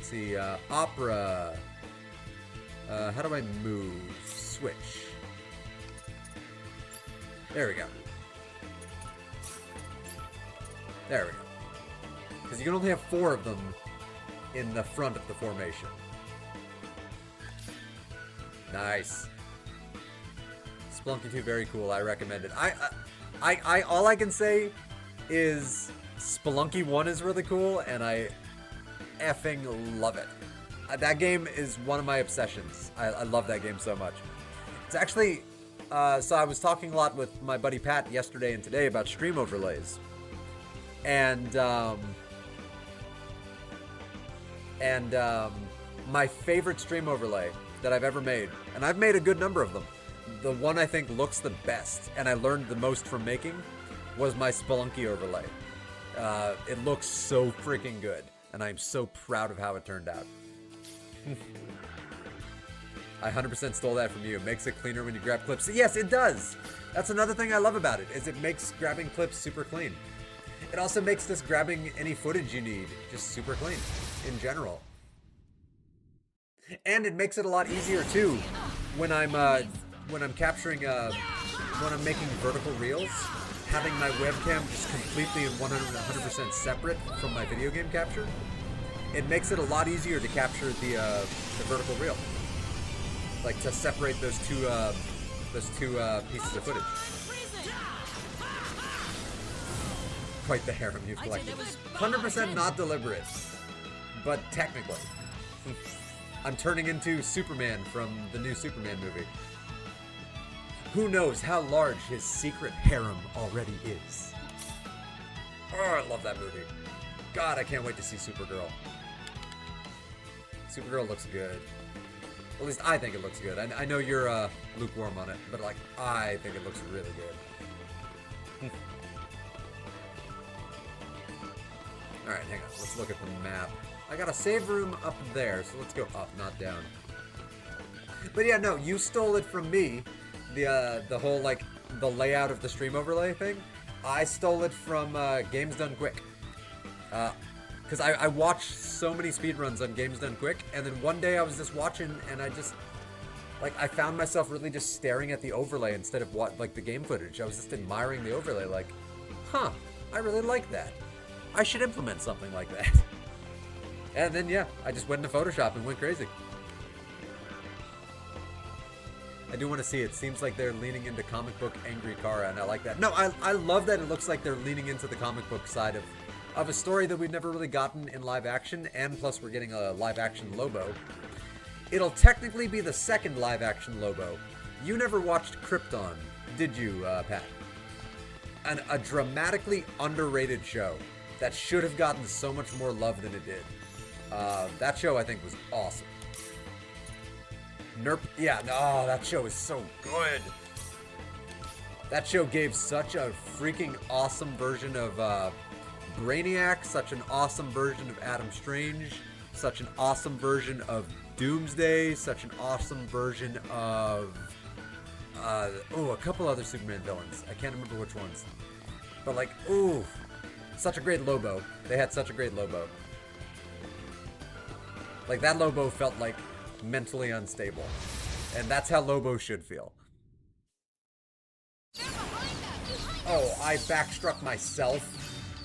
Let's see, Opera. How do I move? Switch. There we go. There we go. Because you can only have 4 of them in the front of the formation. Nice. Spelunky 2, very cool. I recommend it. I all I can say is Spelunky 1 is really cool, and I effing love it. That game is one of my obsessions. I love that game so much. It's actually, so I was talking a lot with my buddy Pat yesterday and today about stream overlays. And my favorite stream overlay that I've ever made, and I've made a good number of them, the one I think looks the best, and I learned the most from making, was my Spelunky overlay. It looks so freaking good, and I'm so proud of how it turned out. I 100% stole that from you. It makes it cleaner when you grab clips. Yes, it does! That's another thing I love about it, is it makes grabbing clips super clean. It also makes this grabbing any footage you need just super clean, in general. And it makes it a lot easier, too, when I'm capturing, when I'm making vertical reels, having my webcam just completely and 100% separate from my video game capture. It makes it a lot easier to capture the vertical reel. Like, to separate those two pieces of footage. Quite the harem you've collected. 100% not deliberate, but technically. I'm turning into Superman from the new Superman movie. Who knows how large his secret harem already is. Oh, I love that movie. God, I can't wait to see Supergirl. Supergirl looks good. At least I think it looks good. I know you're lukewarm on it, but like, I think it looks really good. Alright, hang on. Let's look at the map. I got a save room up there, so let's go up, not down. But yeah, no, you stole it from me. The whole, like, the layout of the stream overlay thing. I stole it from Games Done Quick. Because I watched so many speedruns on Games Done Quick, and then one day I was just watching, and I just, like, I found myself really just staring at the overlay instead of like the game footage. I was just admiring the overlay, like, huh, I really like that. I should implement something like that. And then, yeah, I just went into Photoshop and went crazy. I do want to see it. Seems like they're leaning into comic book Angry Kara, and I like that. No, I love that it looks like they're leaning into the comic book side of a story that we've never really gotten in live action, and plus we're getting a live action Lobo. It'll technically be the second live action Lobo. You never watched Krypton, did you, Pat? A dramatically underrated show that should have gotten so much more love than it did. That show I think was awesome. Yeah, no, that show is so good. That show gave such a freaking awesome version of Brainiac, such an awesome version of Adam Strange, such an awesome version of Doomsday, such an awesome version of a couple other Superman villains. I can't remember which ones. But like, ooh, such a great Lobo. They had such a great Lobo. Like, that Lobo felt like mentally unstable. And that's how Lobo should feel. Oh, I backstruck myself?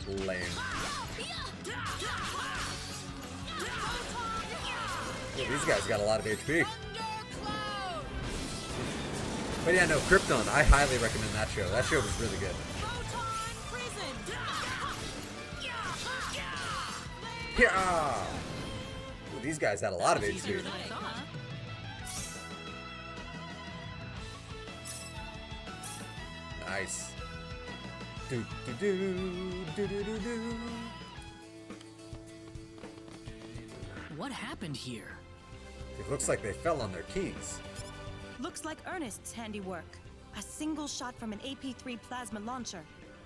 Lame. Well, these guys got a lot of HP. But yeah, no, Krypton, I highly recommend that show. That show was really good. Yeah. Ooh, these guys had a lot of HP. Nice. Do do do do do do do. What happened here? It looks like they fell on their keys. Looks like Ernest's handiwork. A single shot from an AP3 plasma launcher.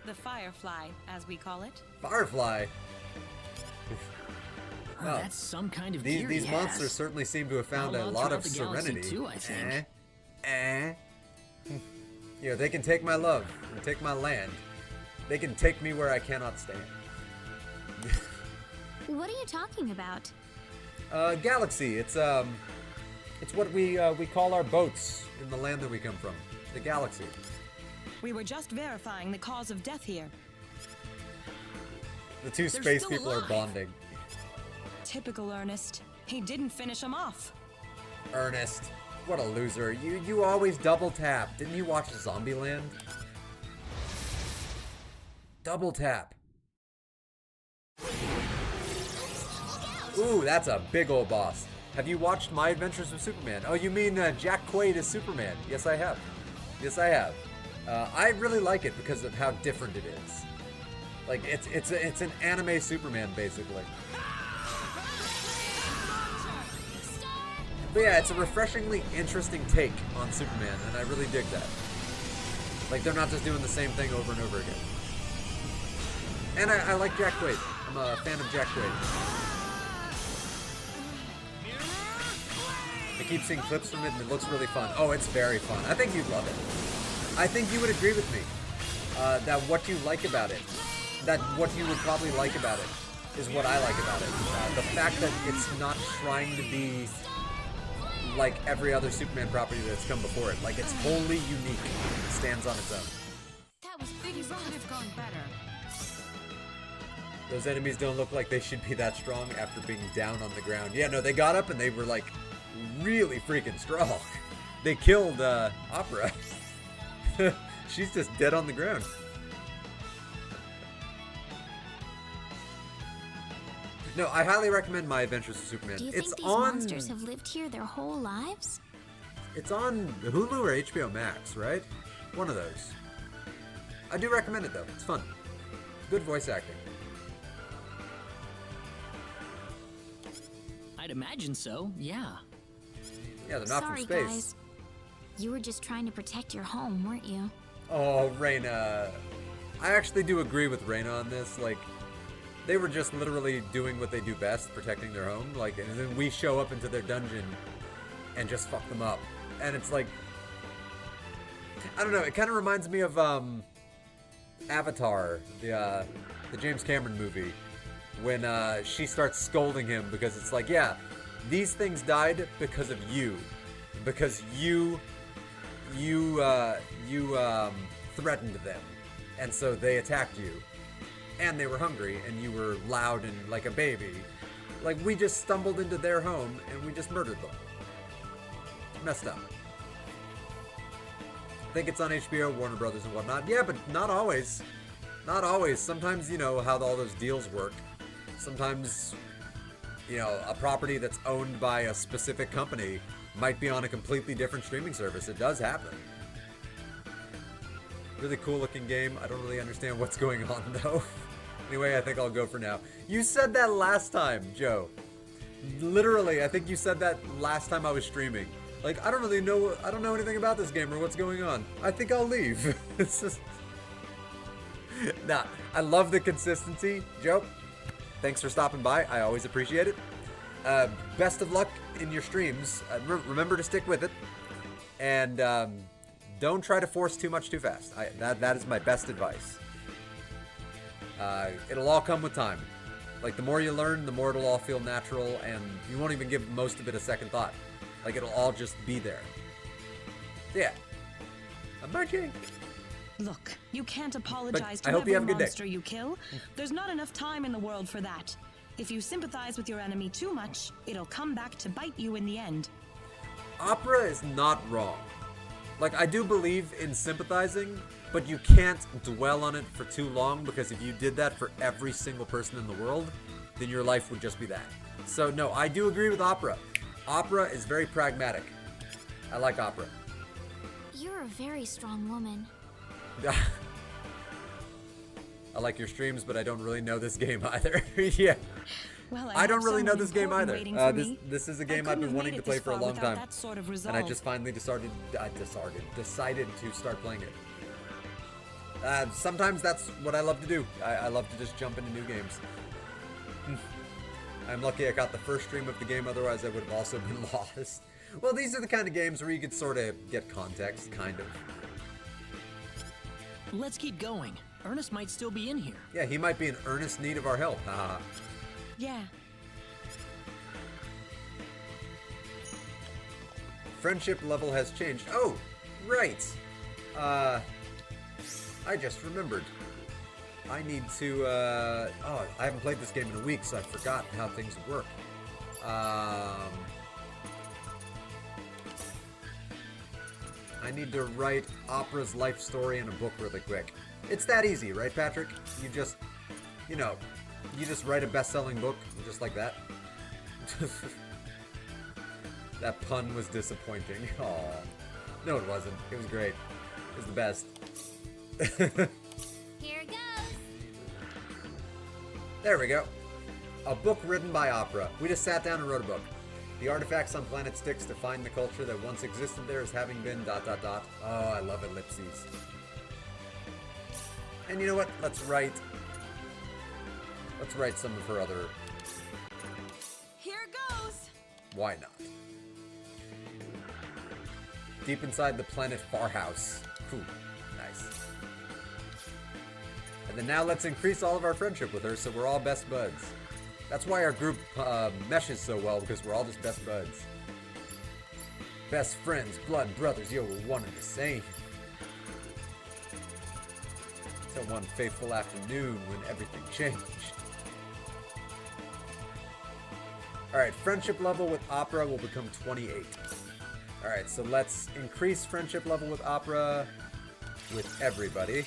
The Firefly, as we call it. Firefly? Oh, that's some kind of gear These he monsters has. certainly seem to have found a Outlawed lot of throughout the galaxy serenity. too, I think. You know, they can take my love and take my land. They can take me where I cannot stand. What are you talking about? Galaxy. It's what we call our boats in the land that we come from. The Galaxy. We were just verifying the cause of death here. The two They're space still people are alive. bonding. Typical Ernest. He didn't finish him off. Ernest, what a loser. You always double tap. Didn't you watch Zombieland? Double tap. Ooh, that's a big old boss. Have you watched My Adventures with Superman? Oh, you mean Jack Quaid is Superman? Yes, I have. Yes, I have. I really like it because of how different it is. Like it's an anime Superman basically. But yeah, it's a refreshingly interesting take on Superman, and I really dig that. Like they're not just doing the same thing over and over again. And I like Jack Quaid. I'm a fan of Jack Quaid. I keep seeing clips from it and it looks really fun. Oh, it's very fun. I think you'd love it. I think you would agree with me that what you like about it, that what you would probably like about it is what I like about it. The fact that it's not trying to be like every other Superman property that's come before it. Like it's wholly unique. It stands on its own. That was pretty rough. Could have gone better. Those enemies don't look like they should be that strong after being down on the ground. Yeah, no, they got up and they were like really freaking strong. They killed Opera. She's just dead on the ground. No, I highly recommend My Adventures with Superman. Do you It's think these on. monsters have lived here their whole lives? It's on Hulu or HBO Max, right? One of those. I do recommend it though. It's fun. Good voice acting. I'd imagine so, yeah. Yeah, they're not Sorry, from space. guys. You were just trying to protect your home, weren't you? Oh, Reyna. I actually do agree with Reyna on this. Like, they were just literally doing what they do best, protecting their home. Like, and then we show up into their dungeon and just fuck them up. And it's like, I don't know. It kind of reminds me of Avatar, the James Cameron movie, when she starts scolding him because it's like, yeah, these things died because of you, because you threatened them, and so they attacked you, and they were hungry, and you were loud and like a baby. Like, we just stumbled into their home and we just murdered them. Messed up. I think it's on HBO, Warner Brothers and whatnot. Yeah, but not always. Not always. Sometimes, you know how all those deals work. Sometimes, you know, a property that's owned by a specific company might be on a completely different streaming service. It does happen. Really cool looking game. I don't really understand what's going on though. Anyway, I think I'll go for now. You said that last time, Joe. Literally, I think you said that last time I was streaming. Like, I don't know anything about this game or what's going on. I think I'll leave. It's just... Nah, I love the consistency. Joe, thanks for stopping by. I always appreciate it. Best of luck in your streams. Remember to stick with it. And don't try to force too much too fast. That is my best advice. It'll all come with time. Like, the more you learn, the more it'll all feel natural, and you won't even give most of it a second thought. Like, it'll all just be there. Yeah. I'm magic. Look, you can't apologize I to hope you every have a good day. monster you kill. There's not enough time in the world for that. If you sympathize with your enemy too much, it'll come back to bite you in the end. Opera is not wrong. Like, I do believe in sympathizing, but you can't dwell on it for too long, because if you did that for every single person in the world, then your life would just be that. So no, I do agree with Opera. Opera is very pragmatic. I like Opera. You're a very strong woman. I like your streams, but I don't really know this game either. Yeah. Well, I don't have really know someone this game important either. waiting for me. This is a I game I've couldn't been have wanting made to it play this for a far long without time. that sort of And I resolve. just finally decided to start playing it. Sometimes that's what I love to do. I love to just jump into new games. I'm lucky I got the first stream of the game, otherwise I would have also been lost. Well, these are the kind of games where you could sort of get context, kind of. Let's keep going. Ernest might still be in here. Yeah, he might be in earnest need of our help. Haha. Yeah. Friendship level has changed. Oh, right. I just remembered. I need to, oh, I haven't played this game in a week, so I've forgotten how things work. I need to write Opera's life story in a book really quick. It's that easy, right, Patrick? You just, you know, you just write a best-selling book just like that. That pun was disappointing. Aw. No, it wasn't. It was great. It was the best. Here goes. There we go. A book written by Opera. We just sat down and wrote a book. The artifacts on planet Styx define the culture that once existed there as having been ... Oh, I love ellipses. And you know what? Let's write some of her other... Here goes! Why not? Deep inside the planet Farhouse. Ooh, nice. And then now let's increase all of our friendship with her so we're all best buds. That's why our group meshes so well, because we're all just best buds. Best friends, blood brothers, yo, we're one and the same. Till one fateful afternoon when everything changed. Alright, friendship level with Opera will become 28. Alright, so let's increase friendship level with Opera with everybody.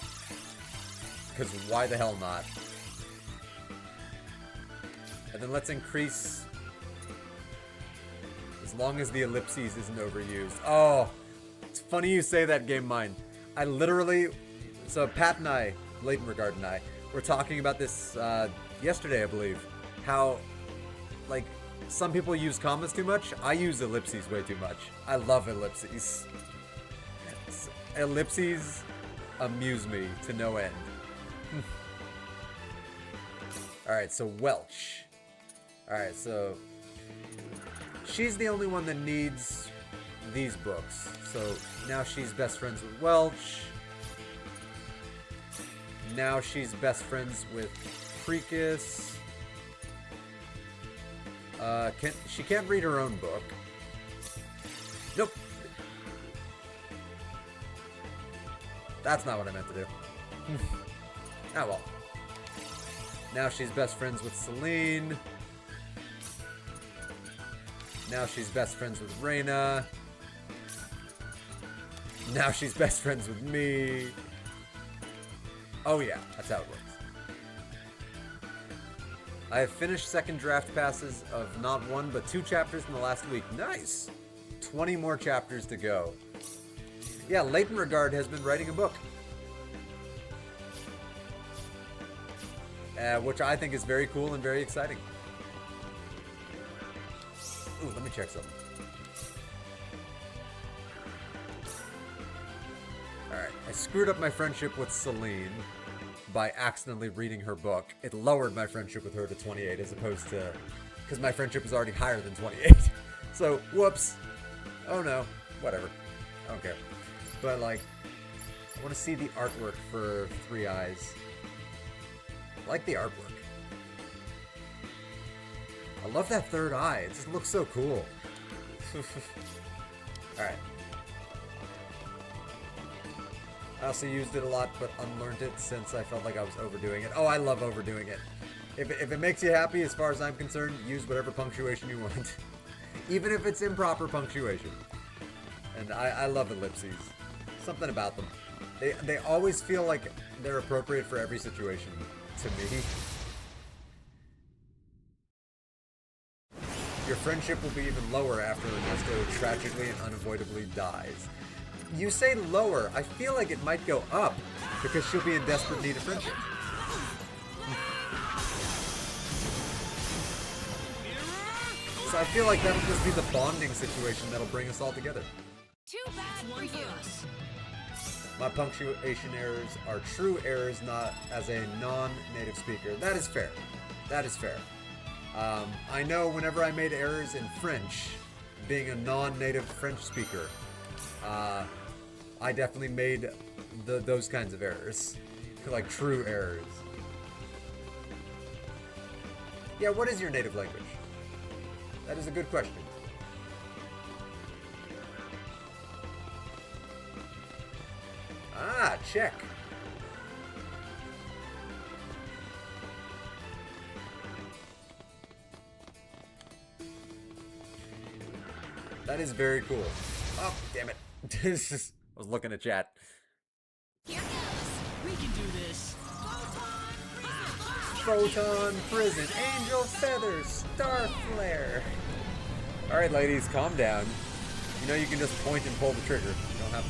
Because why the hell not? And then let's increase... as long as the ellipses isn't overused. Oh! It's funny you say that, Game Mind. I literally... So Pat and I, Leighton Regard and I, were talking about this yesterday, I believe. How, like, some people use commas too much. I use ellipses way too much. I love ellipses. Ellipses amuse me to no end. Alright, so Welch. Alright, so she's the only one that needs these books. So now she's best friends with Welch. Now she's best friends with Precus. She can't read her own book. Nope. That's not what I meant to do. Oh well. Now she's best friends with Celine. Now she's best friends with Reina. Now she's best friends with me. Oh yeah, that's how it works. I have finished second draft passes of not one, but 2 chapters in the last week. Nice! 20 more chapters to go. Yeah, Leighton Regard has been writing a book. Which I think is very cool and very exciting. Ooh, let me check something. Alright, I screwed up my friendship with Celine by accidentally reading her book. It lowered my friendship with her to 28 as opposed to... because my friendship was already higher than 28. So, whoops. Oh no. Whatever. I don't care. But, like, I want to see the artwork for Three Eyes. I like the artwork. I love that third eye. It just looks so cool. Alright. I also used it a lot, but unlearned it since I felt like I was overdoing it. Oh, I love overdoing it. If it makes you happy, as far as I'm concerned, use whatever punctuation you want. Even if it's improper punctuation. And I love ellipses. Something about them. They always feel like they're appropriate for every situation, to me. Your friendship will be even lower after Ernesto tragically and unavoidably dies. You say lower, I feel like it might go up, because she'll be in desperate need of friendship. So I feel like that'll just be the bonding situation that'll bring us all together. Too bad for you. My punctuation errors are true errors, not as a non-native speaker. That is fair. That is fair. I know whenever I made errors in French, being a non-native French speaker, I definitely made those kinds of errors. Like true errors. Yeah, what is your native language? That is a good question. check. That is very cool. Oh, damn it. I was looking at chat. Here goes. We can do this. Photon Prison, Angel Feathers, Star Flare. Alright, ladies, calm down. You know you can just point and pull the trigger. You don't have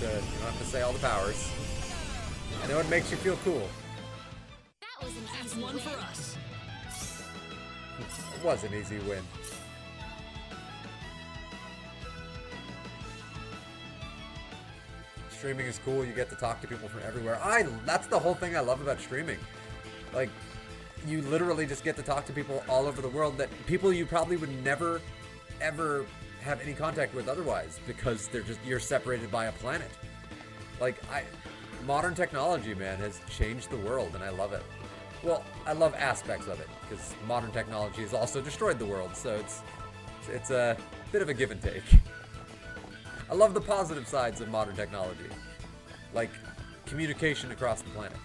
to say all the powers. I know it makes you feel cool. That was an That's easy one win. for us. It was an easy win. Streaming is cool. You get to talk to people from everywhere. That's the whole thing I love about streaming. Like, you literally just get to talk to people all over the world, that people you probably would never, ever have any contact with otherwise, because you're separated by a planet. Like, modern technology, man, has changed the world, and I love it. Well, I love aspects of it, because modern technology has also destroyed the world, so it's a bit of a give and take. I love the positive sides of modern technology, like communication across the planet.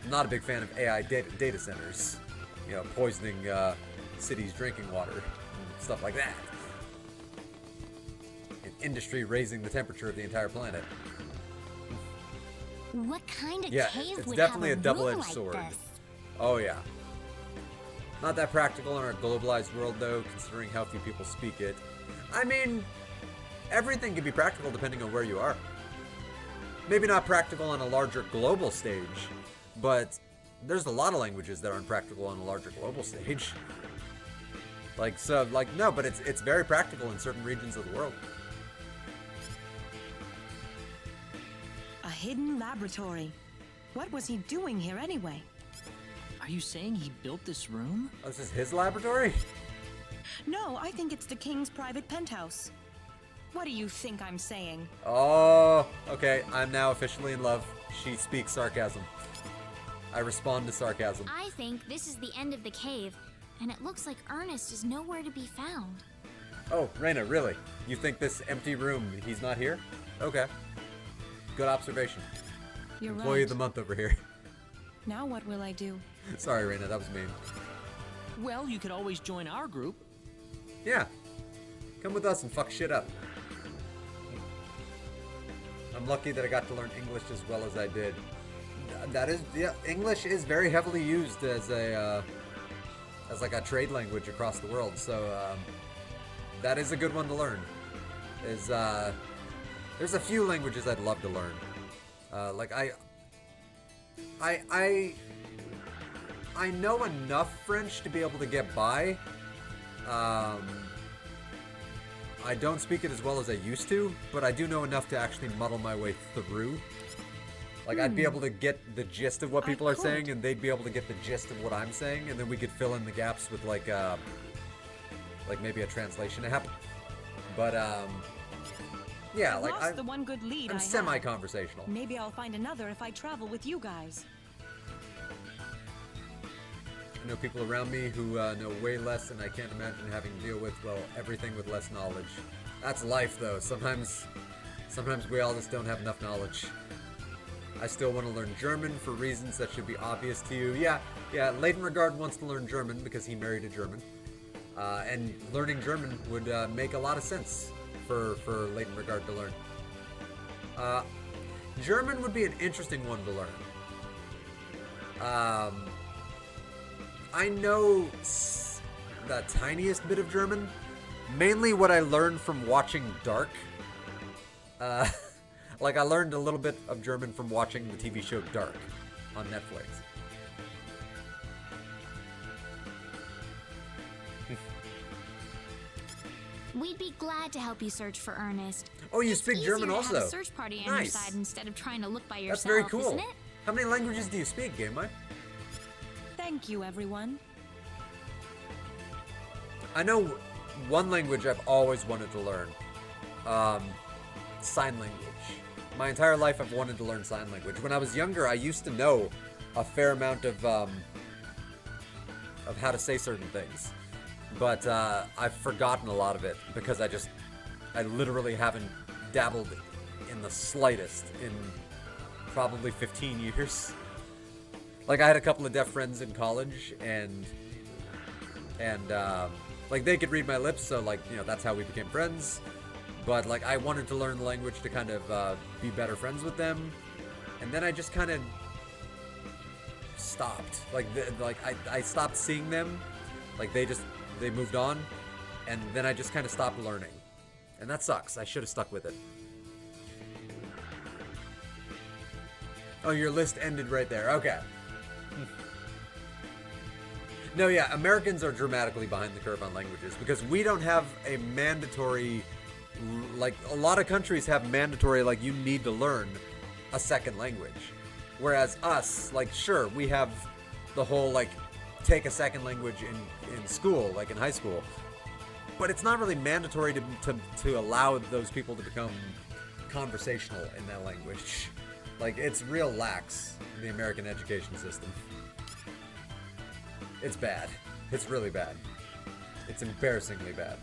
I'm not a big fan of AI data centers, you know, poisoning cities' drinking water and stuff like that. An industry raising the temperature of the entire planet. What kind of Yeah, cave it's would definitely have a a double-edged room like sword. this? Oh yeah. Not that practical in our globalized world, though, considering how few people speak it. I mean, everything can be practical depending on where you are. Maybe not practical on a larger global stage, but there's a lot of languages that aren't practical on a larger global stage. No, but it's very practical in certain regions of the world. A hidden laboratory. What was he doing here anyway? Are you saying he built this room? Oh, this is his laboratory? No, I think it's the king's private penthouse. What do you think I'm saying? Oh, okay. I'm now officially in love. She speaks sarcasm. I respond to sarcasm. I think this is the end of the cave, and it looks like Ernest is nowhere to be found. Oh, Reina, really? You think this empty room, he's not here? Okay. Good observation. You're Employee right. of the month over here. Now what will I do? Sorry, Reina, that was mean. Well, you could always join our group. Yeah. Come with us and fuck shit up. I'm lucky that I got to learn English as well as I did. English is very heavily used as like a trade language across the world, so that is a good one to learn. There's a few languages I'd love to learn. I know enough French to be able to get by. I don't speak it as well as I used to, but I do know enough to actually muddle my way through. Like, I'd be able to get the gist of what people are saying, and they'd be able to get the gist of what I'm saying, and then we could fill in the gaps with, like maybe a translation app. But, yeah, I lost the one good lead I'm I had. semi-conversational. Maybe I'll find another if I travel with you guys. I know people around me who know way less, and I can't imagine having to deal with, well, everything with less knowledge. That's life, though. Sometimes we all just don't have enough knowledge. I still want to learn German for reasons that should be obvious to you. Yeah, Leidenregard wants to learn German because he married a German. And learning German would make a lot of sense for Leidenregard to learn. German would be an interesting one to learn. I know the tiniest bit of German, mainly what I learned from watching Dark. Like, I learned a little bit of German from watching the TV show Dark on Netflix. We'd be glad to help you search for Ernest. Oh, you It's speak German easier to also. have a search party on your Nice. side instead of trying to look by yourself. That's very cool. Isn't it? How many languages do you speak, Gameboy? Thank you, everyone. I know one language I've always wanted to learn. Sign language. My entire life I've wanted to learn sign language. When I was younger, I used to know a fair amount of how to say certain things. But I've forgotten a lot of it because I literally haven't dabbled in the slightest in probably 15 years. Like, I had a couple of deaf friends in college, and like, they could read my lips, so, like, you know, that's how we became friends. But, like, I wanted to learn the language to kind of be better friends with them. And then I just kind of stopped. Like, I stopped seeing them. Like, they moved on. And then I just kind of stopped learning. And that sucks. I should have stuck with it. Oh, your list ended right there. Okay. No, yeah, Americans are dramatically behind the curve on languages because we don't have a mandatory, like, a lot of countries have mandatory, like, you need to learn a second language. Whereas us, like, sure, we have the whole, like, take a second language in school, like in high school. But it's not really mandatory to allow those people to become conversational in that language. Like, it's real lax in the American education system. It's bad. It's really bad. It's embarrassingly bad.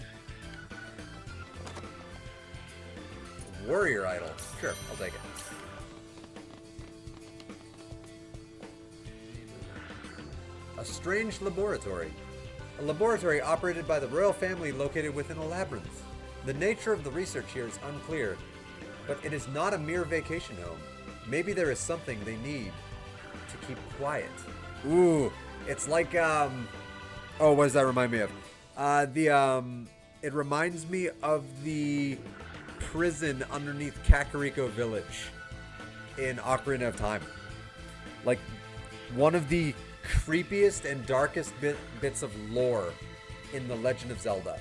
Warrior idol. Sure, I'll take it. A strange laboratory. A laboratory operated by the royal family located within a labyrinth. The nature of the research here is unclear, but it is not a mere vacation home. Maybe there is something they need to keep quiet. Ooh, it's like, oh, what does that remind me of? It reminds me of the prison underneath Kakariko Village in Ocarina of Time. Like, one of the creepiest and darkest bits of lore in The Legend of Zelda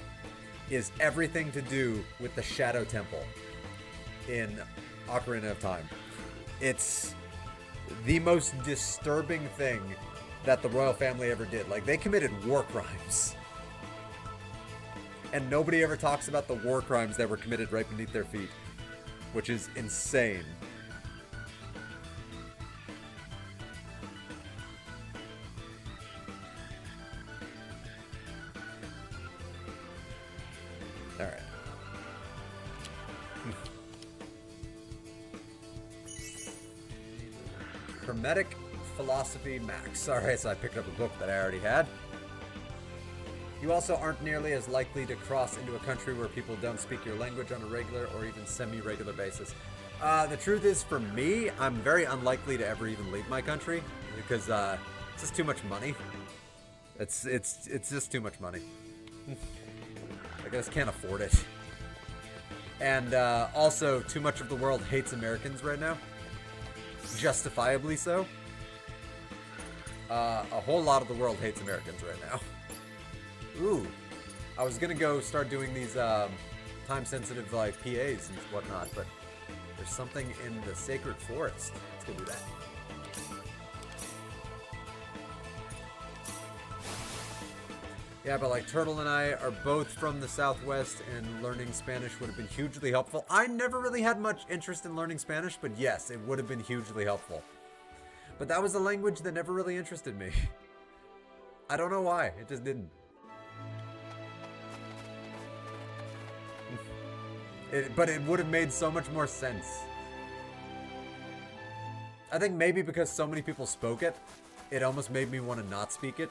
is everything to do with the Shadow Temple in Ocarina of Time. It's the most disturbing thing that the royal family ever did. Like, they committed war crimes. And nobody ever talks about the war crimes that were committed right beneath their feet, which is insane. All right. Hermetic Philosophy Max. Alright, so I picked up a book that I already had. You also aren't nearly as likely to cross into a country where people don't speak your language on a regular or even semi-regular basis. The truth is, for me, I'm very unlikely to ever even leave my country because it's just too much money. It's just too much money. I just can't afford it. And also, too much of the world hates Americans right now. Justifiably so. A whole lot of the world hates Americans right now. Ooh. I was gonna go start doing these time-sensitive, like, PAs and whatnot, but there's something in the Sacred Forest. Let's go do that. Yeah, but like Turtle and I are both from the Southwest, and learning Spanish would have been hugely helpful. I never really had much interest in learning Spanish, but yes, it would have been hugely helpful. But that was a language that never really interested me. I don't know why, it just didn't. But it would have made so much more sense. I think maybe because so many people spoke it, it almost made me want to not speak it.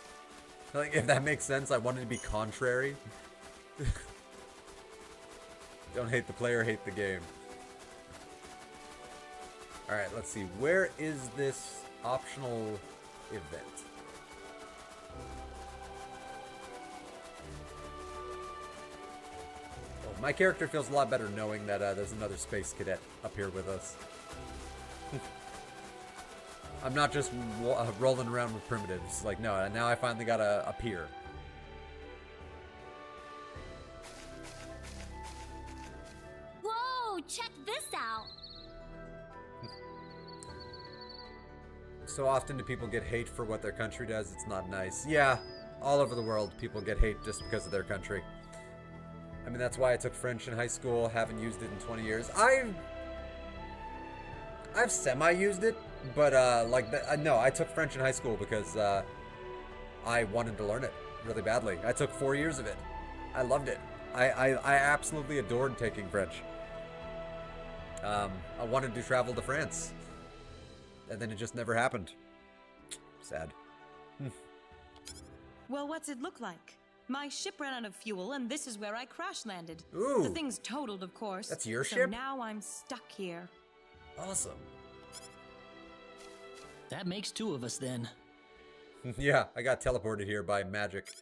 Like, if that makes sense, I wanted to be contrary. Don't hate the player, hate the game. Alright, let's see. Where is this optional event? Oh, my character feels a lot better knowing that there's another space cadet up here with us. I'm not just rolling around with primitives. Like, no, now I finally got a peer. Whoa, check this out. So often do people get hate for what their country does. It's not nice. Yeah, all over the world, people get hate just because of their country. I mean, that's why I took French in high school. Haven't used it in 20 years. I've semi-used it, but no, I took French in high school because I wanted to learn it really badly. I took 4 years of it. I loved it. I absolutely adored taking French. I wanted to travel to France, and then it just never happened. Sad. Well, what's it look like? My ship ran out of fuel, and this is where I crash landed. Ooh. The thing's totaled, of course. That's your so ship? Now I'm stuck here. Awesome. That makes two of us then. Yeah, I got teleported here by magic.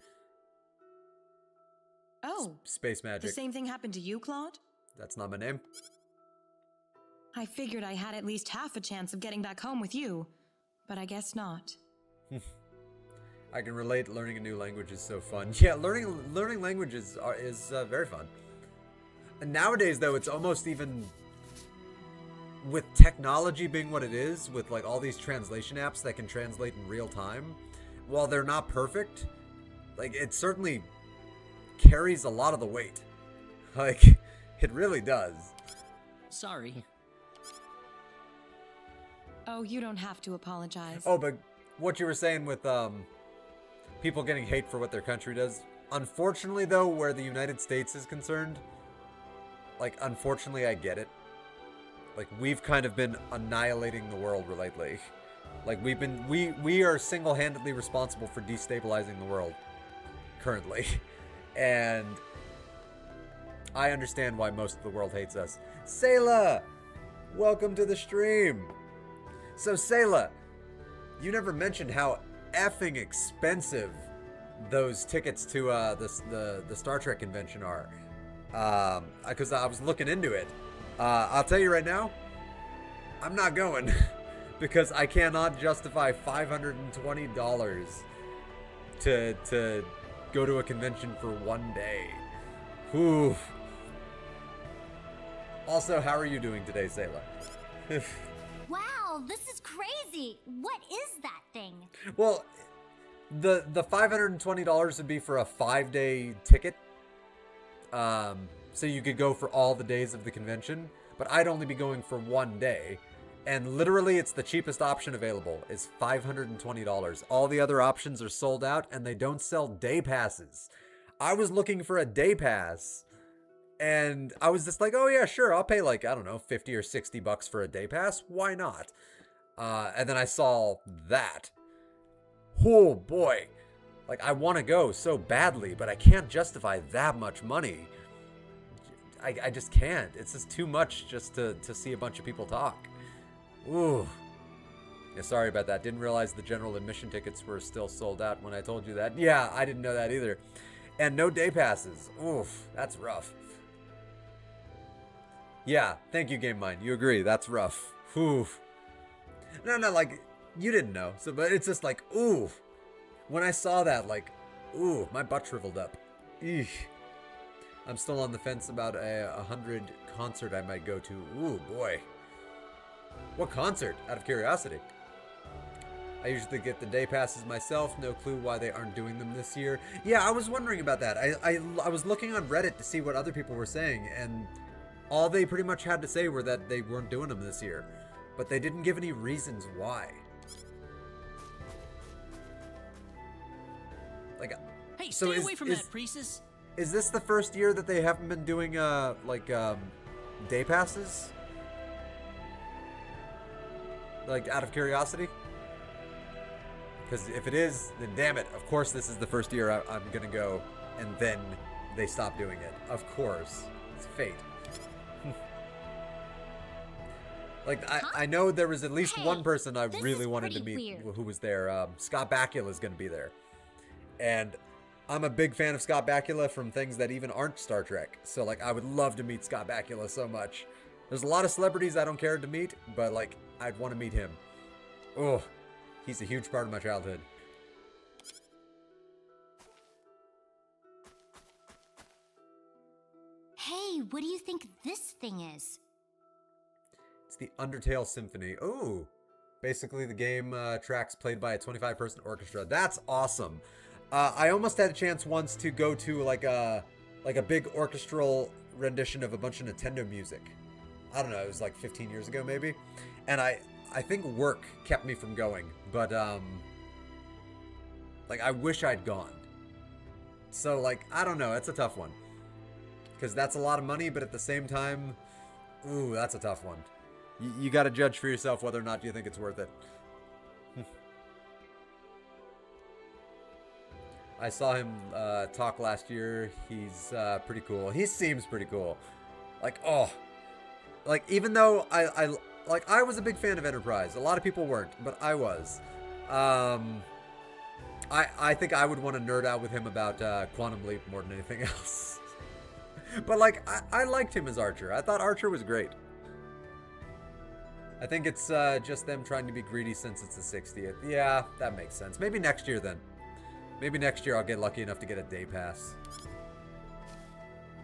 Oh, Space the magic. same thing happened to you, Claude? That's not my name. I figured I had at least half a chance of getting back home with you, but I guess not. I can relate. Learning a new language is so fun. Yeah, learning languages is very fun. And nowadays, though, it's almost even with technology being what it is, with like all these translation apps that can translate in real time. While they're not perfect, like it certainly carries a lot of the weight. Like it really does. Sorry. Oh, you don't have to apologize. Oh, but what you were saying with people getting hate for what their country does. Unfortunately, though, where the United States is concerned, like, unfortunately, I get it. Like, we've kind of been annihilating the world lately. Like, we are single-handedly responsible for destabilizing the world currently. And I understand why most of the world hates us. Sayla! Welcome to the stream! So, Sayla, you never mentioned how effing expensive those tickets to the Star Trek convention are. Because I was looking into it. I'll tell you right now, I'm not going because I cannot justify $520 to go to a convention for one day. Oof. Also, how are you doing today, Sayla? Wow, this is crazy. What is that thing? Well, the $520 would be for a 5-day ticket. So you could go for all the days of the convention, but I'd only be going for one day. And literally, it's the cheapest option available is $520. All the other options are sold out, and they don't sell day passes. I was looking for a day pass, and I was just like, oh yeah, sure, I'll pay like, I don't know, 50 or 60 bucks for a day pass. Why not? And then I saw that. Oh boy. Like, I want to go so badly, but I can't justify that much money. I just can't. It's just too much just to see a bunch of people talk. Ooh. Yeah, sorry about that. Didn't realize the general admission tickets were still sold out when I told you that. Yeah, I didn't know that either. And no day passes. Oof, that's rough. Yeah, thank you, Game Mind. You agree, that's rough. Oof. No, like, you didn't know. So, but it's just like, ooh. When I saw that, like, ooh, my butt shriveled up. Eesh. I'm still on the fence about a 100 concert I might go to. Ooh, boy. What concert? Out of curiosity. I usually get the day passes myself. No clue why they aren't doing them this year. Yeah, I was wondering about that. I was looking on Reddit to see what other people were saying, and all they pretty much had to say were that they weren't doing them this year. But they didn't give any reasons why. Like, Hey, so stay away from that, Priestess. Is this the first year that they haven't been doing day passes? Like, out of curiosity? Because if it is, then damn it. Of course this is the first year I'm gonna go, and then they stop doing it. Of course. It's fate. Like, I know there was at least one person I really wanted to meet who was there. Scott Bakula is gonna be there. And I'm a big fan of Scott Bakula from things that even aren't Star Trek. So, like, I would love to meet Scott Bakula so much. There's a lot of celebrities I don't care to meet, but, like, I'd want to meet him. Oh, he's a huge part of my childhood. Hey, what do you think this thing is? It's the Undertale Symphony. Oh, basically the game tracks played by a 25-person orchestra. That's awesome. I almost had a chance once to go to like a big orchestral rendition of a bunch of Nintendo music. I don't know, it was like 15 years ago maybe. And I think work kept me from going, but like, I wish I'd gone. So, like, I don't know, it's a tough one. Because that's a lot of money, but at the same time, Ooh, that's a tough one. You got to judge for yourself whether or not you think it's worth it. I saw him talk last year. He's pretty cool. He seems pretty cool. Like, oh, like even though I was a big fan of Enterprise. A lot of people weren't, but I was. I think I would want to nerd out with him about Quantum Leap more than anything else. But like, I liked him as Archer. I thought Archer was great. I think it's just them trying to be greedy since it's the 60th. Yeah, that makes sense. Maybe next year then. Maybe next year I'll get lucky enough to get a day pass.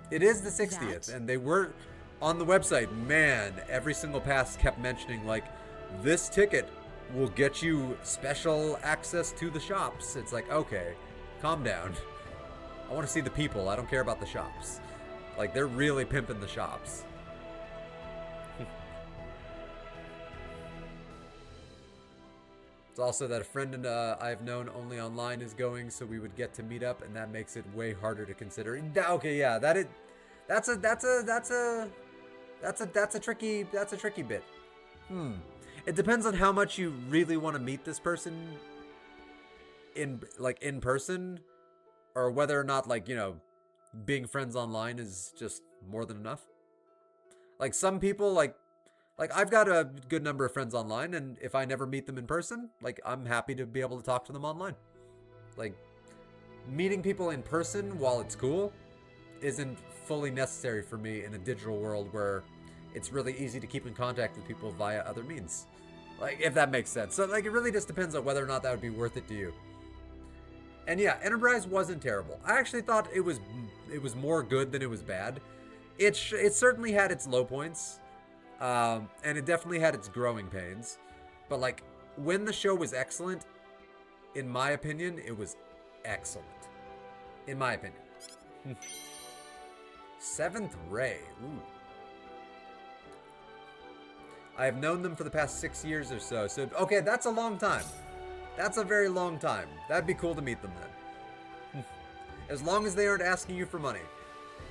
It is the 60th, and they were on the website. Man, every single pass kept mentioning like, this ticket will get you special access to the shops. It's like, okay, calm down. I want to see the people. I don't care about the shops. Like, they're really pimping the shops. It's also that a friend I've known only online is going, so we would get to meet up, and that makes it way harder to consider. Okay, yeah, that's a tricky bit. It depends on how much you really want to meet this person in person, or whether or not, like, you know, being friends online is just more than enough. Like, some people, like I've got a good number of friends online, and if I never meet them in person, like, I'm happy to be able to talk to them online. Like, meeting people in person, while it's cool, isn't fully necessary for me in a digital world where it's really easy to keep in contact with people via other means. Like, if that makes sense. So, like, it really just depends on whether or not that would be worth it to you. And yeah, Enterprise wasn't terrible. I actually thought it was more good than it was bad. It certainly had its low points. And it definitely had its growing pains. But, like, when the show was excellent, in my opinion, it was excellent. In my opinion. Seventh Ray. Ooh. I have known them for the past 6 years or so. So, okay, that's a long time. That's a very long time. That'd be cool to meet them then. As long as they aren't asking you for money.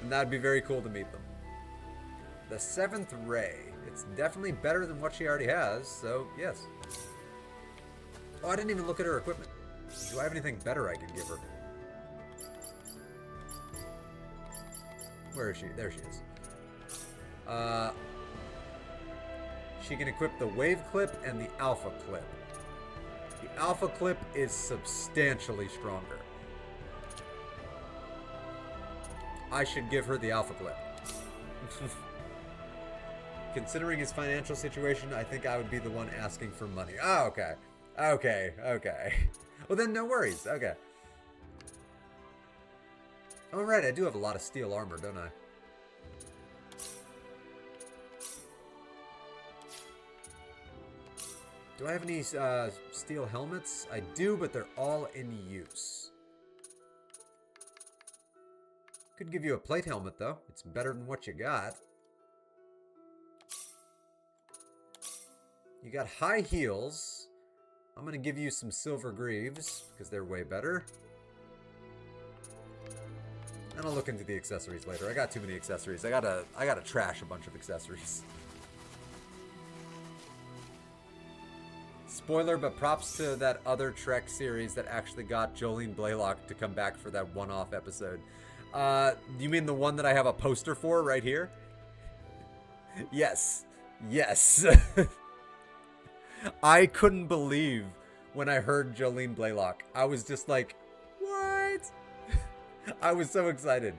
And that'd be very cool to meet them. The Seventh Ray. It's definitely better than what she already has, so yes. Oh, I didn't even look at her equipment. Do I have anything better I can give her? Where is she? There she is. She can equip the Wave Clip and the Alpha Clip. The Alpha Clip is substantially stronger. I should give her the Alpha Clip. Considering his financial situation, I think I would be the one asking for money. Oh, okay. Okay. Well, then no worries. Okay. Oh, right. I do have a lot of steel armor, don't I? Do I have any steel helmets? I do, but they're all in use. Could give you a plate helmet, though. It's better than what you got. You got high heels. I'm going to give you some silver greaves, because they're way better. And I'll look into the accessories later. I got too many accessories. I gotta trash a bunch of accessories. Spoiler, but props to that other Trek series that actually got Jolene Blaylock to come back for that one-off episode. You mean the one that I have a poster for right here? Yes. I couldn't believe when I heard Jolene Blaylock. I was just like, what? I was so excited.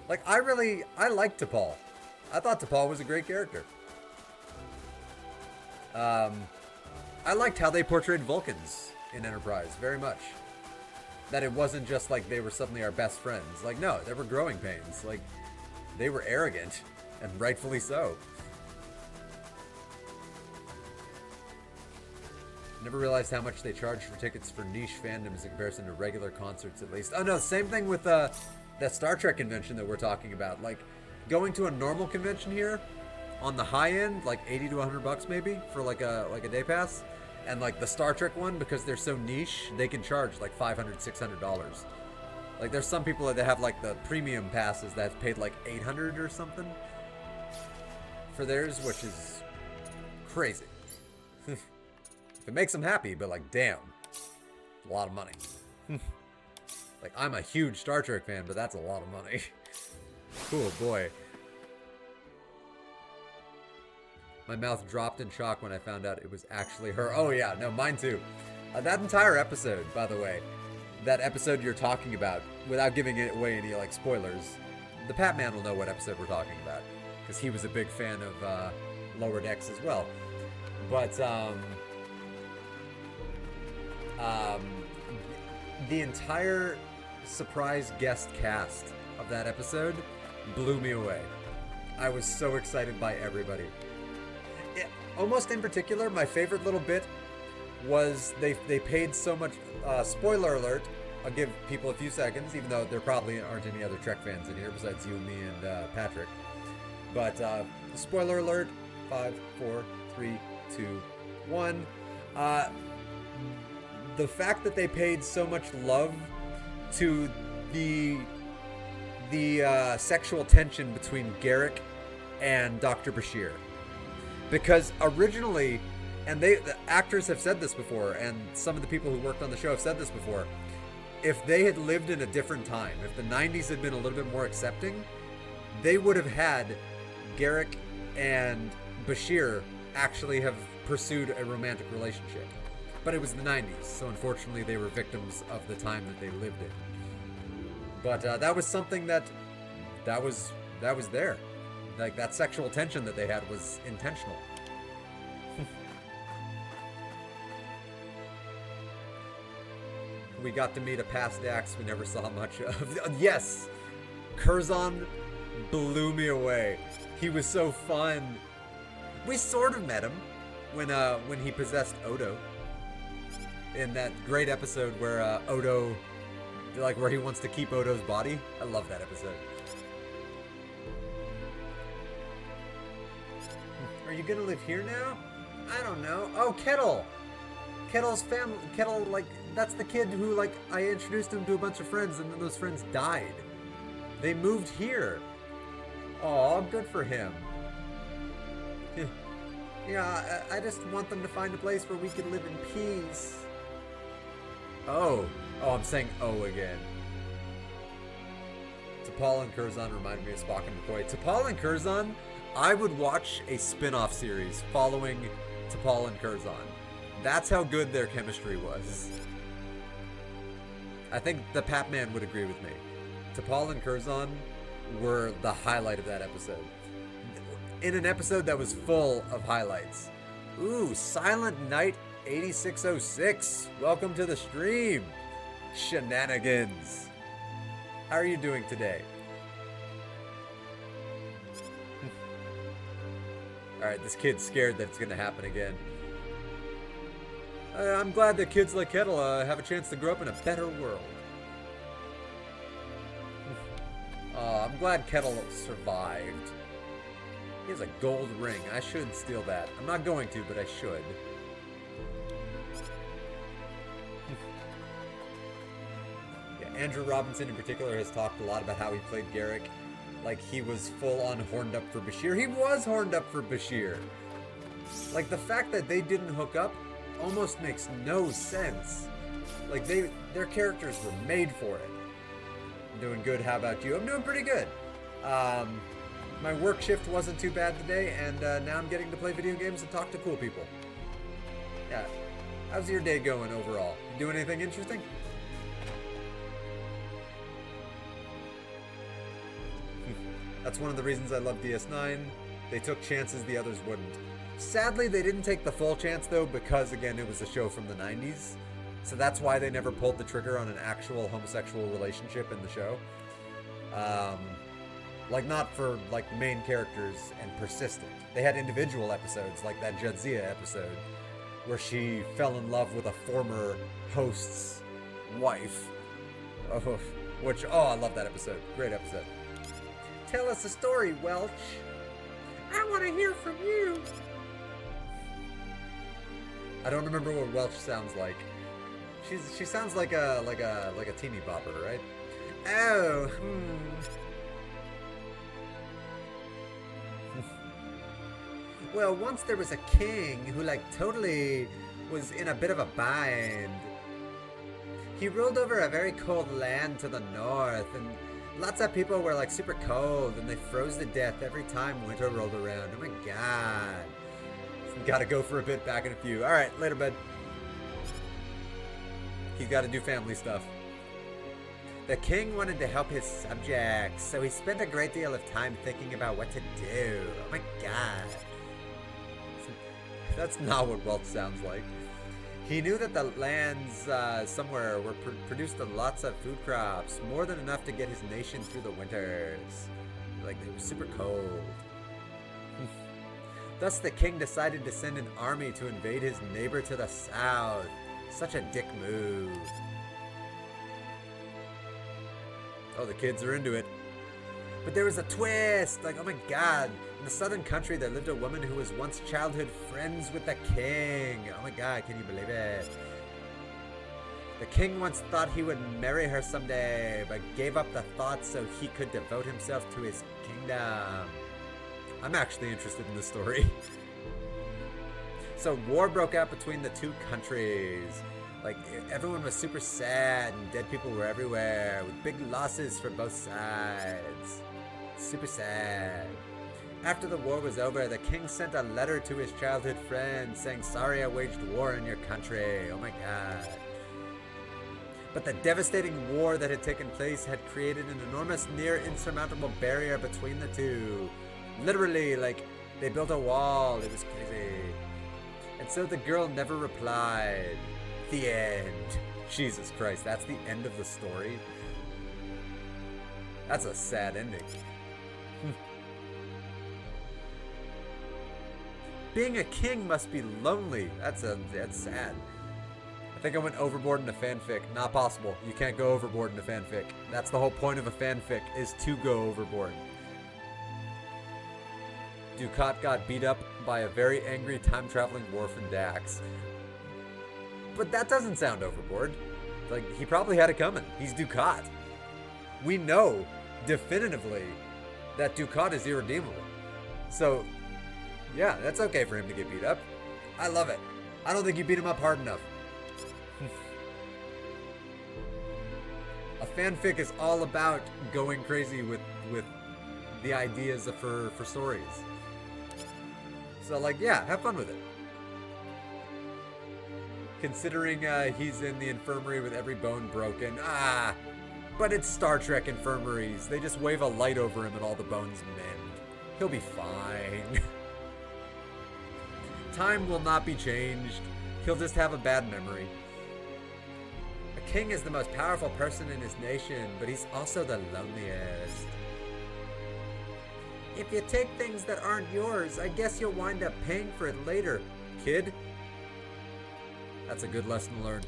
Like, I liked T'Pol. I thought T'Pol was a great character. I liked how they portrayed Vulcans in Enterprise very much. That it wasn't just like they were suddenly our best friends. Like, no, there were growing pains. Like, they were arrogant, and rightfully so. Never realized how much they charge for tickets for niche fandoms in comparison to regular concerts, at least. Oh no, same thing with that Star Trek convention that we're talking about. Like, going to a normal convention here, on the high end, like $80 to $100 maybe for like a day pass, and like the Star Trek one, because they're so niche, they can charge like $500, $600. Like, there's some people that have like the premium passes that's paid like $800 or something. for theirs, which is crazy. If it makes them happy, but like, damn, a lot of money. Like, I'm a huge Star Trek fan, but that's a lot of money. Cool boy. My mouth dropped in shock when I found out it was actually her. Oh yeah, no, mine too. That entire episode, by the way, that episode you're talking about, without giving it away any like spoilers, the Pat Man will know what episode we're talking about, because he was a big fan of Lower Decks as well. But the entire surprise guest cast of that episode blew me away. I was so excited by everybody. Almost in particular, my favorite little bit was they paid so much. Spoiler alert! I'll give people a few seconds, even though there probably aren't any other Trek fans in here besides you, me, and Patrick. But spoiler alert! 5, 4, 3, 2, 1. The fact that they paid so much love to the sexual tension between Garak and Dr. Bashir. Because originally, and the actors have said this before, and some of the people who worked on the show have said this before, if they had lived in a different time, if the 90s had been a little bit more accepting, they would have had Garak and Bashir actually have pursued a romantic relationship. But it was the 90s, so unfortunately they were victims of the time that they lived in. But that was something that was there. Like, that sexual tension that they had was intentional. We got to meet a past Dax we never saw much of. Yes! Curzon blew me away. He was so fun. We sort of met him when he possessed Odo. In that great episode where Odo, like, where he wants to keep Odo's body. I love that episode. Are you gonna live here now? I don't know. Oh, Kettle! Kettle's family. Kettle, like, that's the kid who, like, I introduced him to a bunch of friends and then those friends died. They moved here. Aw, good for him. Yeah, I just want them to find a place where we can live in peace. Oh, I'm saying oh again. T'Pol and Curzon remind me of Spock and McCoy. T'Pol and Curzon, I would watch a spin-off series following T'Pol and Curzon. That's how good their chemistry was. I think the Pat Man would agree with me. T'Pol and Curzon were the highlight of that episode. In an episode that was full of highlights. Ooh, Silent Night 8606. Welcome to the stream. Shenanigans. How are you doing today? Alright, this kid's scared that it's going to happen again. I'm glad that kids like Kettle have a chance to grow up in a better world. I'm glad Kettle survived. He has a gold ring. I should steal that. I'm not going to, but I should. Yeah, Andrew Robinson in particular has talked a lot about how he played Garak. Like, he was full-on horned up for Bashir. He was horned up for Bashir. Like, the fact that they didn't hook up almost makes no sense. Like, their characters were made for it. I'm doing good. How about you? I'm doing pretty good. My work shift wasn't too bad today, and now I'm getting to play video games and talk to cool people. Yeah. How's your day going overall? You doing anything interesting? That's one of the reasons I love DS9. They took chances the others wouldn't. Sadly, they didn't take the full chance, though, because, again, it was a show from the 90s. So that's why they never pulled the trigger on an actual homosexual relationship in the show. Like, not for, like, main characters and persistent. They had individual episodes, like that Jadzia episode, where she fell in love with a former host's wife. Oh, I love that episode. Great episode. Tell us a story, Welch. I want to hear from you. I don't remember what Welch sounds like. She sounds like a teeny bopper, right? Oh, Well, once there was a king who, like, totally was in a bit of a bind. He ruled over a very cold land to the north, and lots of people were, like, super cold, and they froze to death every time winter rolled around. Oh my god. Gotta go for a bit, back in a few. Alright, later, bud. He's gotta do family stuff. The king wanted to help his subjects, so he spent a great deal of time thinking about what to do. Oh my god. That's not what wealth sounds like. He knew that the lands somewhere were produced lots of food crops, more than enough to get his nation through the winters. Like, they were super cold. Thus, the king decided to send an army to invade his neighbor to the south. Such a dick move. Oh, the kids are into it. But there was a twist! Like, oh my god. In the southern country, there lived a woman who was once childhood friends with the king. Oh my god, can you believe it? The king once thought he would marry her someday, but gave up the thought so he could devote himself to his kingdom. I'm actually interested in this story. So war broke out between the two countries. Like, everyone was super sad and dead people were everywhere with big losses for both sides. Super sad. After the war was over, the king sent a letter to his childhood friend saying, "Sorry I waged war in your country." Oh my god. But the devastating war that had taken place had created an enormous, near insurmountable barrier between the two. Literally, like, they built a wall. It was crazy. And so the girl never replied. The end. Jesus Christ, that's the end of the story? That's a sad ending. Being a king must be lonely. That's sad. I think I went overboard in a fanfic. Not possible. You can't go overboard in a fanfic. That's the whole point of a fanfic, is to go overboard. Dukat got beat up by a very angry time-traveling Dwarf Dax. But that doesn't sound overboard. Like, he probably had it coming. He's Dukat. We know, definitively, that Dukat is irredeemable. So, yeah, that's okay for him to get beat up. I love it. I don't think you beat him up hard enough. A fanfic is all about going crazy with the ideas for stories. So, like, yeah, have fun with it. Considering he's in the infirmary with every bone broken. But it's Star Trek infirmaries. They just wave a light over him and all the bones mend. He'll be fine. Time will not be changed. He'll just have a bad memory. A king is the most powerful person in his nation, but he's also the loneliest. If you take things that aren't yours, I guess you'll wind up paying for it later, kid. That's a good lesson learned.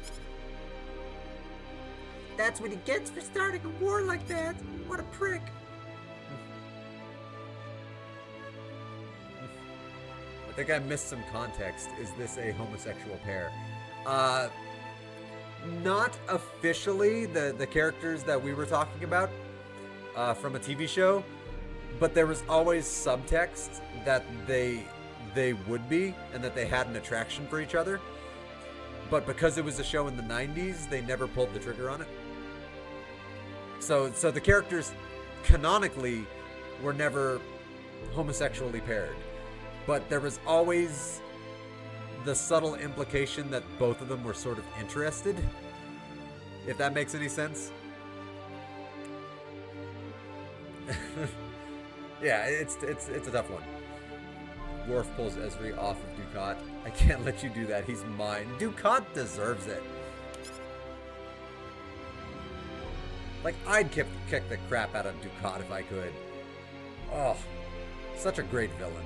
That's what he gets for starting a war like that. What a prick. I think I missed some context. Is this a homosexual pair? Not officially the characters that we were talking about from a TV show, but there was always subtext that they would be and that they had an attraction for each other. But because it was a show in the 90s, they never pulled the trigger on it. So the characters canonically were never homosexually paired. But there was always the subtle implication that both of them were sort of interested. If that makes any sense. Yeah, it's a tough one. Worf pulls Ezri off of Dukat. I can't let you do that. He's mine. Dukat deserves it. Like, I'd kick the crap out of Dukat if I could. Oh, such a great villain.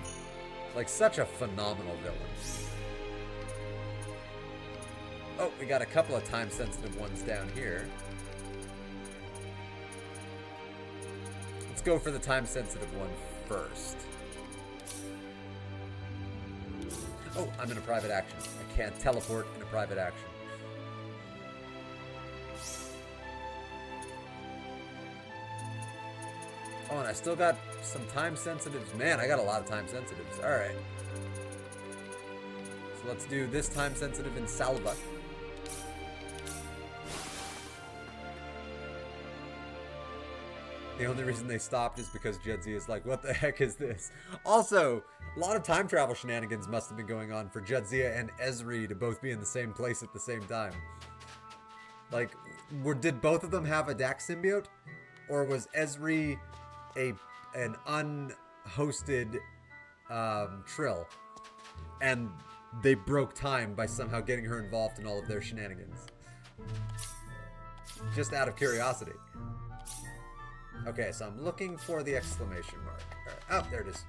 Like, such a phenomenal villain. Oh, we got a couple of time-sensitive ones down here. Let's go for the time-sensitive one first. Oh, I'm in a private action. I can't teleport in a private action. Oh, and I still got some time sensitives. Man, I got a lot of time sensitives. Alright. So let's do this time sensitive in Salva. The only reason they stopped is because Jadzia is like, what the heck is this? Also, a lot of time travel shenanigans must have been going on for Jadzia and Ezri to both be in the same place at the same time. Like, did both of them have a Dax symbiote? Or was Ezri an unhosted Trill? And they broke time by somehow getting her involved in all of their shenanigans. Just out of curiosity. Okay, so I'm looking for the exclamation mark. All right. Oh, there it is.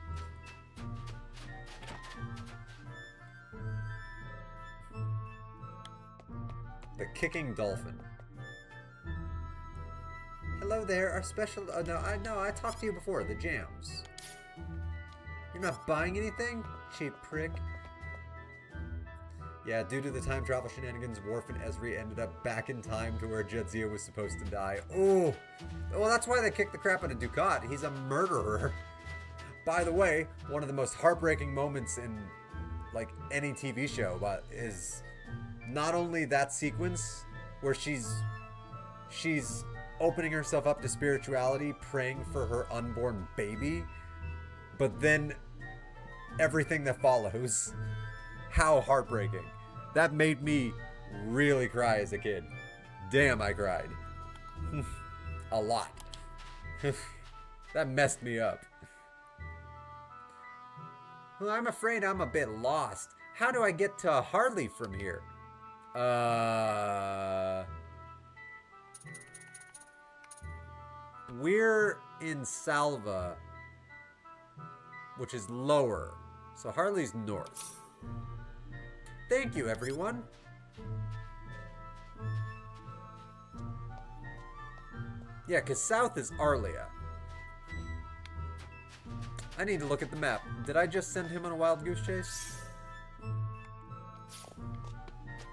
The kicking dolphin. Hello there, our special. No, I talked to you before. The jams. You're not buying anything, cheap prick. Yeah, due to the time travel shenanigans, Worf and Ezri ended up back in time to where Jadzia was supposed to die. Oh, well, that's why they kicked the crap out of Dukat. He's a murderer. By the way, one of the most heartbreaking moments in, like, any TV show is not only that sequence where she's opening herself up to spirituality, praying for her unborn baby, but then everything that follows. How heartbreaking. That made me really cry as a kid. Damn, I cried. A lot. That messed me up. Well, I'm afraid I'm a bit lost. How do I get to Harley from here? We're in Salva, which is lower. So Harley's north. Thank you, everyone. Yeah, because south is Arlia. I need to look at the map. Did I just send him on a wild goose chase?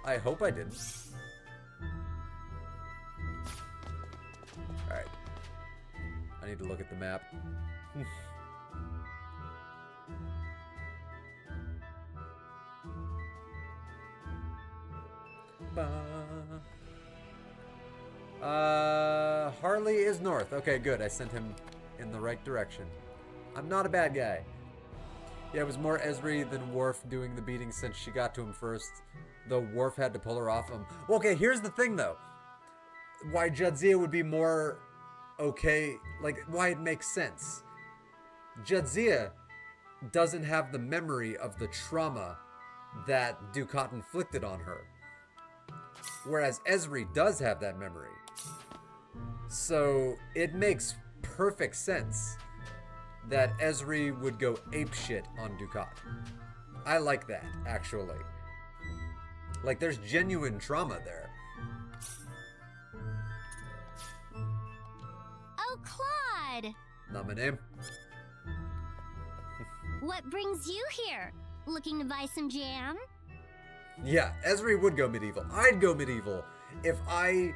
I hope I didn't. Alright. I need to look at the map. Harley is north. Okay, good. I sent him in the right direction. I'm not a bad guy. Yeah, it was more Ezri than Worf doing the beating since she got to him first. Though Worf had to pull her off him. Well, okay, here's the thing though. Why Jadzia would be more okay, like why it makes sense. Jadzia doesn't have the memory of the trauma that Dukat inflicted on her. Whereas Ezri does have that memory. So it makes perfect sense that Ezri would go apeshit on Dukat. I like that, actually. Like, there's genuine trauma there. Oh, Claude! Not my name. What brings you here? Looking to buy some jam? Yeah, Ezri would go medieval. I'd go medieval if I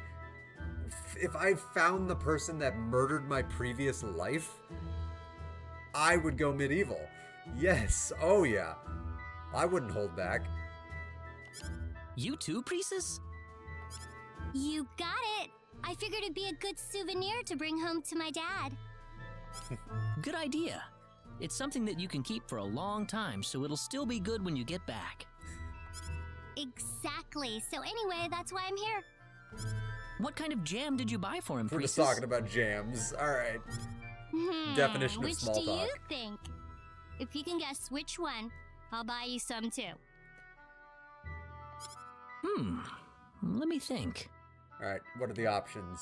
found the person that murdered my previous life. I would go medieval. Yes. Oh yeah. I wouldn't hold back. You too, Priestess? You got it. I figured it'd be a good souvenir to bring home to my dad. Good idea. It's something that you can keep for a long time, so it'll still be good when you get back. Exactly. So anyway, that's why I'm here. What kind of jam did you buy for him, We're just Priestess? talking about jams. All right. Definition of small Which do talk. you think? If you can guess which one, I'll buy you some too. Let me think. All right, what are the options?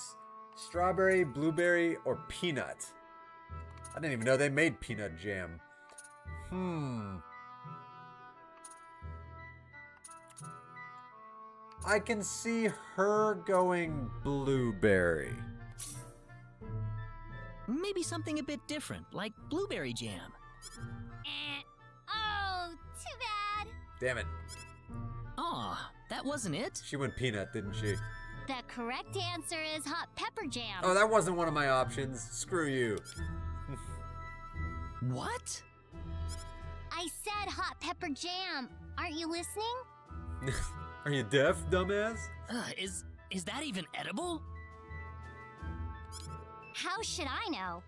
Strawberry, blueberry, or peanut? I didn't even know they made peanut jam. I can see her going blueberry. Maybe something a bit different, like blueberry jam. Oh, too bad. Damn it. Aw, that wasn't it? She went peanut, didn't she? The correct answer is hot pepper jam. Oh, that wasn't one of my options. Screw you. What? I said hot pepper jam. Aren't you listening? Are you deaf, dumbass? Is that even edible? How should I know?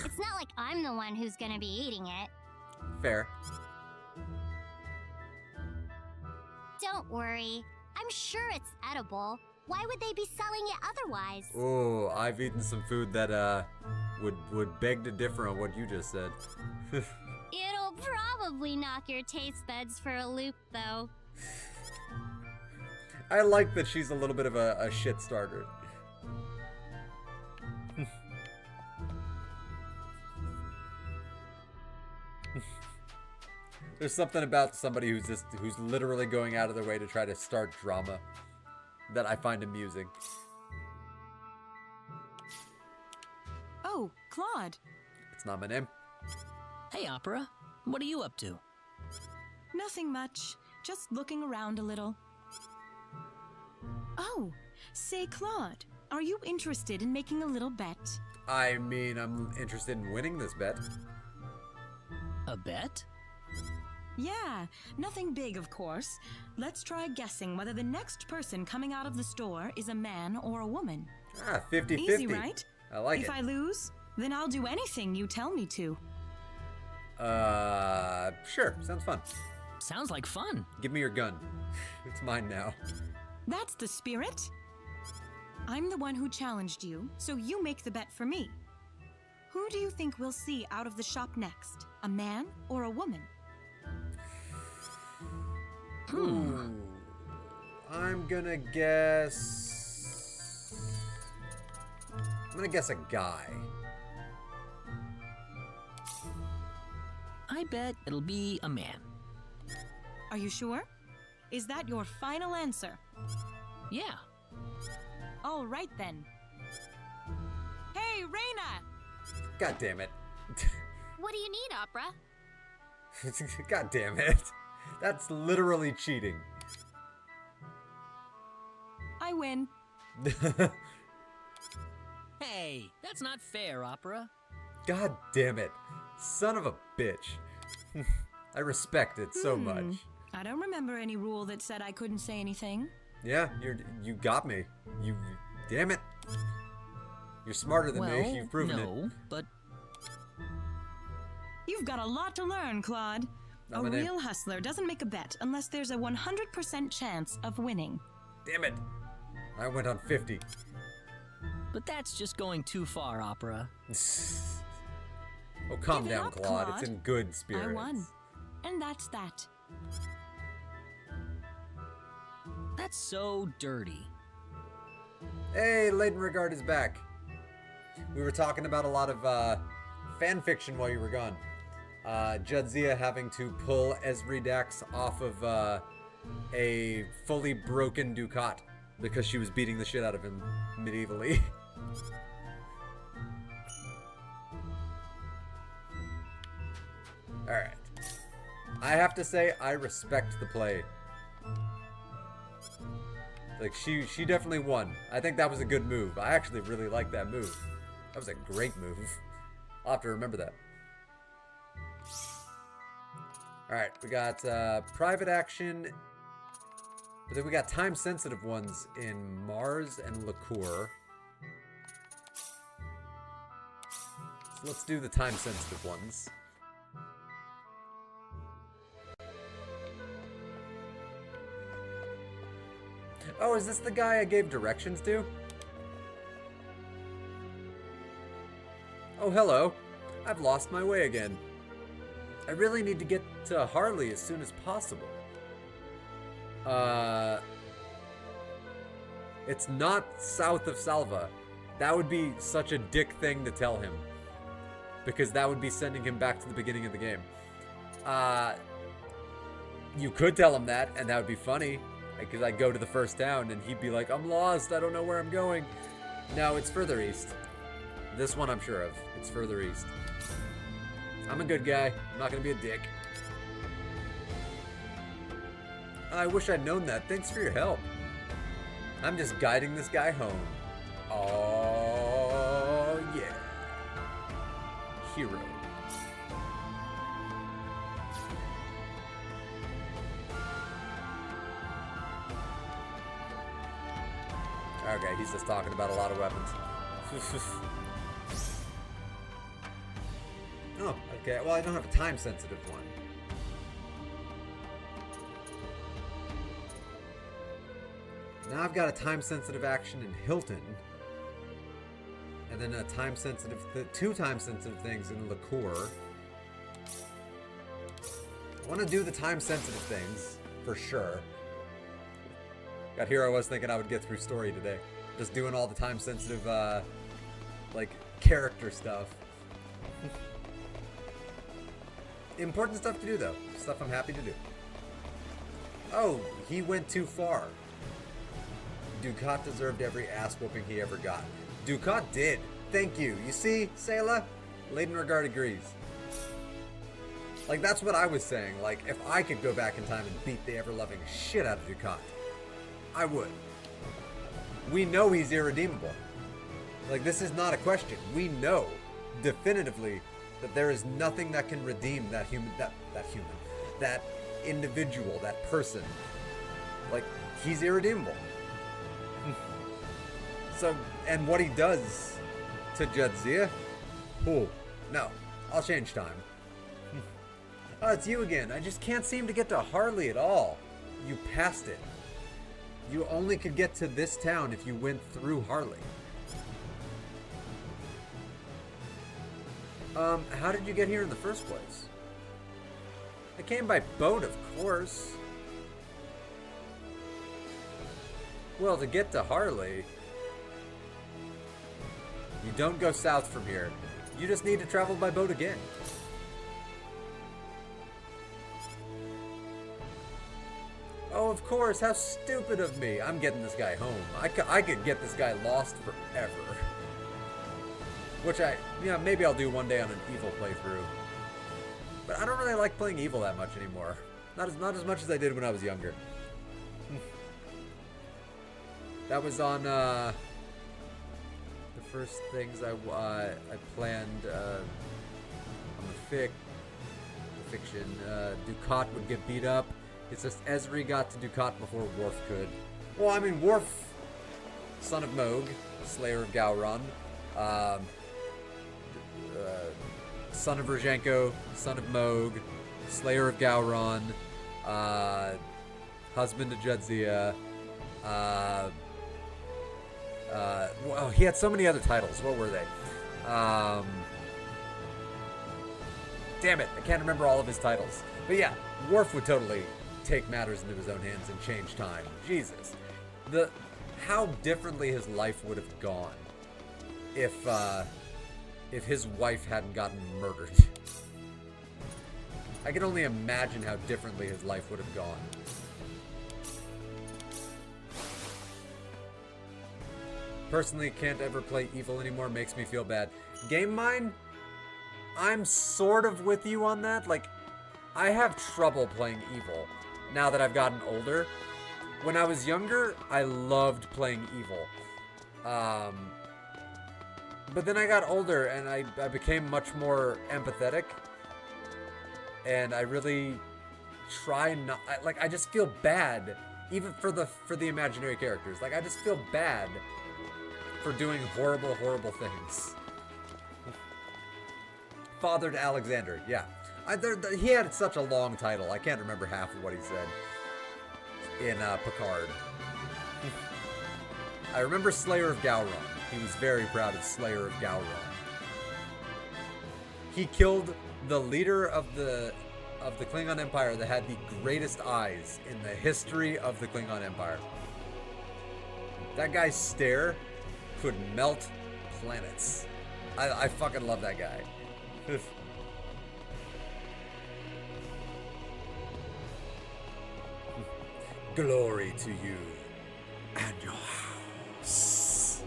It's not like I'm the one who's gonna be eating it. Fair. Don't worry. I'm sure it's edible. Why would they be selling it otherwise? Oh, I've eaten some food that would beg to differ on what you just said. It'll probably knock your taste buds for a loop, though. I like that she's a little bit of a shit starter. There's something about somebody who's literally going out of their way to try to start drama that I find amusing. Oh, Claude. It's not my name. Hey, Opera. What are you up to? Nothing much. Just looking around a little. Oh, say, Claude, are you interested in making a little bet? I mean, I'm interested in winning this bet. A bet? Yeah, nothing big, of course. Let's try guessing whether the next person coming out of the store is a man or a woman. Ah, 50-50. Easy, right? I like it. If I lose, then I'll do anything you tell me to. Sure. Sounds fun. Sounds like fun. Give me your gun. It's mine now. That's the spirit. I'm the one who challenged you, so you make the bet for me. Who do you think we'll see out of the shop next? A man or a woman? I'm gonna guess... a guy. I bet it'll be a man. Are you sure? Is that your final answer? Yeah. All right then. Hey, Reina! God damn it. What do you need, Opera? God damn it. That's literally cheating. I win. Hey, that's not fair, Opera. God damn it. Son of a bitch. I respect it so much. I don't remember any rule that said I couldn't say anything. Yeah, you got me. Damn it. You're smarter than me. You've proven it. No, but You've got a lot to learn, Claude. A I'm an real hustler doesn't make a bet unless there's a 100% chance of winning. Damn it. I went on 50. that's just going too far, Opera. Oh, calm Give it down, up, Claude. It's Claude. in good spirits. I won. And that's that. That's so dirty. Hey, Leighton Regard is back. We were talking about a lot of fan fiction while you were gone. Jadzia having to pull Esri Dax off of a fully broken Ducat because she was beating the shit out of him medievally. Alright. I have to say, I respect the play. Like, she definitely won. I think that was a good move. I actually really like that move. That was a great move. I'll have to remember that. Alright, we got private action. But then we got time-sensitive ones in Mars and Liqueur. So let's do the time-sensitive ones. Oh, is this the guy I gave directions to? Oh, hello. I've lost my way again. I really need to get to Harley as soon as possible. It's not south of Salva. That would be such a dick thing to tell him. Because that would be sending him back to the beginning of the game. You could tell him that, and that would be funny. Because I'd go to the first town, and he'd be like, I'm lost, I don't know where I'm going. No, it's further east. This one I'm sure of. It's further east. I'm a good guy. I'm not gonna be a dick. I wish I'd known that. Thanks for your help. I'm just guiding this guy home. Oh, yeah. Hero. Okay, he's just talking about a lot of weapons. Oh, okay. Well, I don't have a time-sensitive one. Now I've got a time-sensitive action in Hilton. And then a time-sensitive... two time-sensitive things in Liqueur. I want to do the time-sensitive things, for sure. God, here I was thinking I would get through story today. Just doing all the time-sensitive, like, character stuff. Important stuff to do, though. Stuff I'm happy to do. Oh, he went too far. Dukat deserved every ass-whooping he ever got. Dukat did. Thank you. You see, Sayla? Laden Regard agrees. Like, that's what I was saying. Like, if I could go back in time and beat the ever-loving shit out of Dukat, I would. We know he's irredeemable. Like, this is not a question. We know definitively that there is nothing that can redeem that that individual, that person. Like, he's irredeemable. So, and what he does to Jadzia? Oh, no. I'll change time. Oh, it's you again. I just can't seem to get to Harley at all. You passed it. You only could get to this town if you went through Harley. How did you get here in the first place? I came by boat, of course. Well, to get to Harley, you don't go south from here. You just need to travel by boat again. Oh, of course. How stupid of me. I'm getting this guy home. I could get this guy lost forever. Which maybe I'll do one day on an Evil playthrough. But I don't really like playing Evil that much anymore. Not as much as I did when I was younger. That was on the first things I planned on the fiction. Dukat would get beat up. It's just Ezri got to Dukat before Worf could. Well, I mean, Worf, son of Moog, Slayer of Gowron, son of Rozhenko, son of Moog, Slayer of Gowron, husband to Jadzia. Well, he had so many other titles. What were they? Damn it, I can't remember all of his titles. But yeah, Worf would totally take matters into his own hands and change time. Jesus. How differently his life would have gone if his wife hadn't gotten murdered. I can only imagine how differently his life would have gone. Personally, can't ever play Evil anymore. Makes me feel bad. Game Mine? I'm sort of with you on that. Like, I have trouble playing Evil now that I've gotten older. When I was younger, I loved playing Evil. But then I got older and I became much more empathetic. And I really try not... I just feel bad. Even for the imaginary characters. Like, I just feel bad for doing horrible, horrible things. Father to Alexander, yeah. He had such a long title, I can't remember half of what he said in Picard. I remember Slayer of Gowron. He was very proud of Slayer of Gowron. He killed the leader of the Klingon Empire that had the greatest eyes in the history of the Klingon Empire. That guy's stare could melt planets. I fucking love that guy. Glory to you and your house.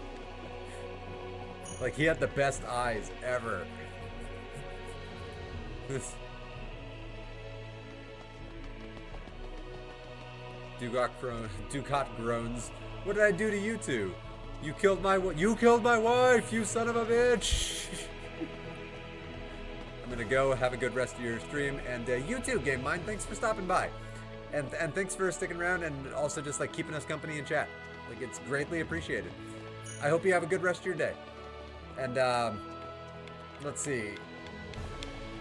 Like, he had the best eyes ever. Dukat groans. What did I do to you two? You killed my wife, you son of a bitch. I'm gonna go have a good rest of your stream, and you too, Game Mind. Thanks for stopping by. And thanks for sticking around and also just like keeping us company in chat. Like, it's greatly appreciated. I hope you have a good rest of your day. And let's see.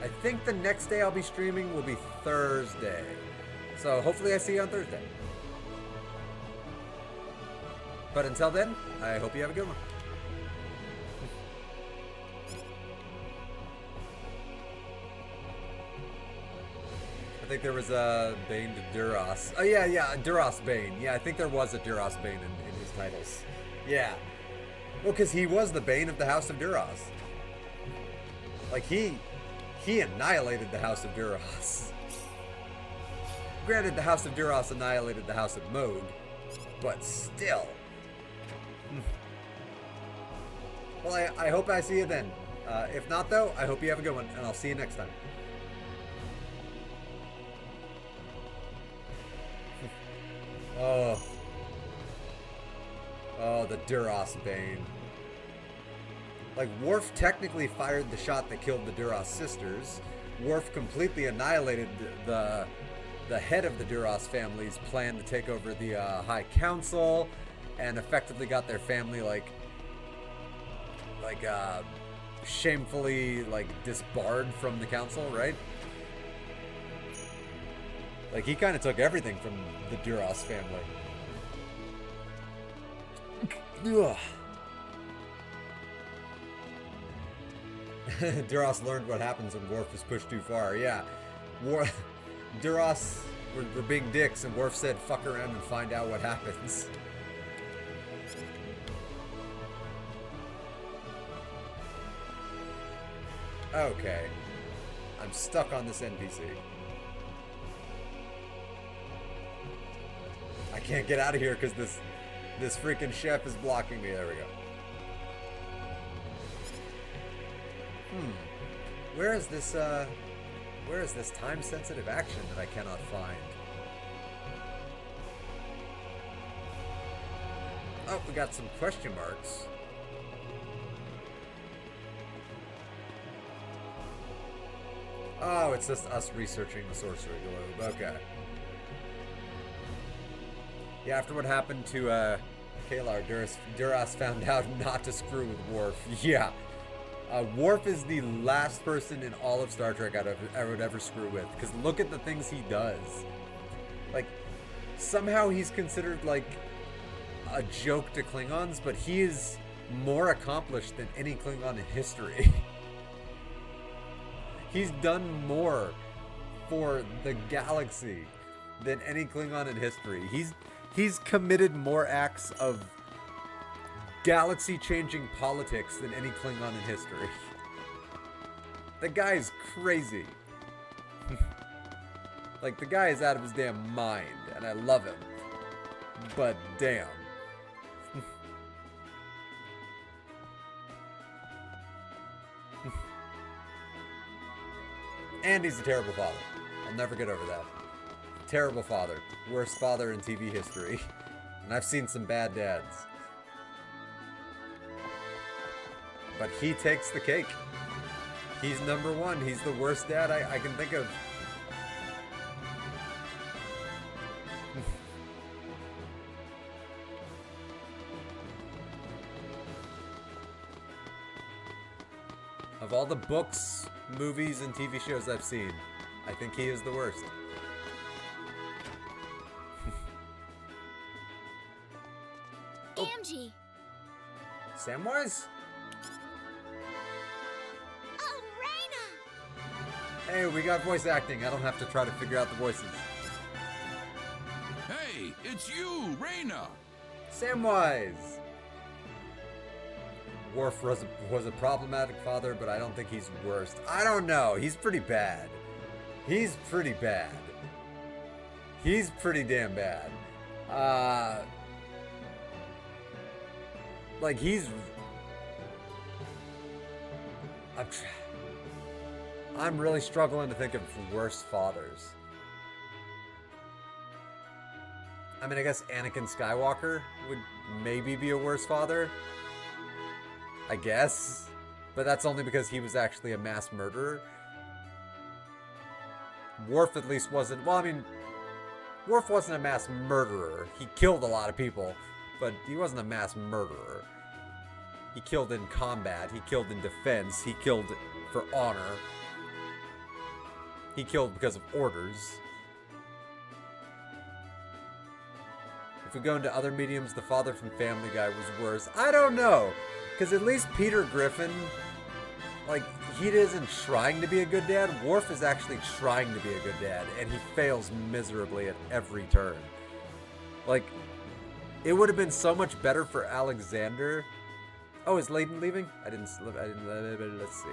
I think the next day I'll be streaming will be Thursday. So hopefully I see you on Thursday. But until then, I hope you have a good one. I think there was a Bane to Duras. Oh yeah, Duras Bane. Yeah, I think there was a Duras Bane in his titles. Yeah. Well, because he was the Bane of the House of Duras. Like, he annihilated the House of Duras. Granted, the House of Duras annihilated the House of Moog, but still. Well, I hope I see you then. If not, though, I hope you have a good one, and I'll see you next time. Oh, the Duras Bane. Like, Worf technically fired the shot that killed the Duras sisters. Worf completely annihilated the head of the Duras family's plan to take over the High Council, and effectively got their family shamefully disbarred from the council, right? Like, he kind of took everything from the Duras family. Ugh. Duras learned what happens when Worf is pushed too far. Yeah. Duras were being dicks, and Worf said, fuck around and find out what happens. Okay. I'm stuck on this NPC. I can't get out of here because this freaking chef is blocking me. There we go. Where is this time-sensitive action that I cannot find? Oh, we got some question marks. Oh, it's just us researching the sorcery globe. Okay. Yeah, after what happened to Kalar, Duras found out not to screw with Worf. Yeah. Worf is the last person in all of Star Trek I would ever screw with. Because look at the things he does. Like, somehow he's considered like a joke to Klingons, but he is more accomplished than any Klingon in history. He's done more for the galaxy than any Klingon in history. He's committed more acts of galaxy-changing politics than any Klingon in history. The guy's crazy. Like, the guy is out of his damn mind, and I love him. But damn. And he's a terrible father. I'll never get over that. Terrible father. Worst father in TV history. And I've seen some bad dads. But he takes the cake. He's number one. He's the worst dad I can think of. Of all the books, movies, and TV shows I've seen, I think he is the worst. Gamgee! Samwise? Oh, Reyna! Hey, we got voice acting. I don't have to try to figure out the voices. Hey, it's you, Reyna! Samwise! Worf was a problematic father, but I don't think he's worst. I don't know. He's pretty bad. He's pretty bad. He's pretty damn bad. Like, he's... I'm really struggling to think of worse fathers. I mean, I guess Anakin Skywalker would maybe be a worse father. I guess. But that's only because he was actually a mass murderer. Worf at least wasn't... Well, I mean... Worf wasn't a mass murderer. He killed a lot of people, but he wasn't a mass murderer. He killed in combat. He killed in defense. He killed for honor. He killed because of orders. If we go into other mediums, the father from Family Guy was worse. I don't know, because at least Peter Griffin, like, he isn't trying to be a good dad. Worf is actually trying to be a good dad, and he fails miserably at every turn. Like, it would have been so much better for Alexander. Oh, is Layden leaving? Let's see.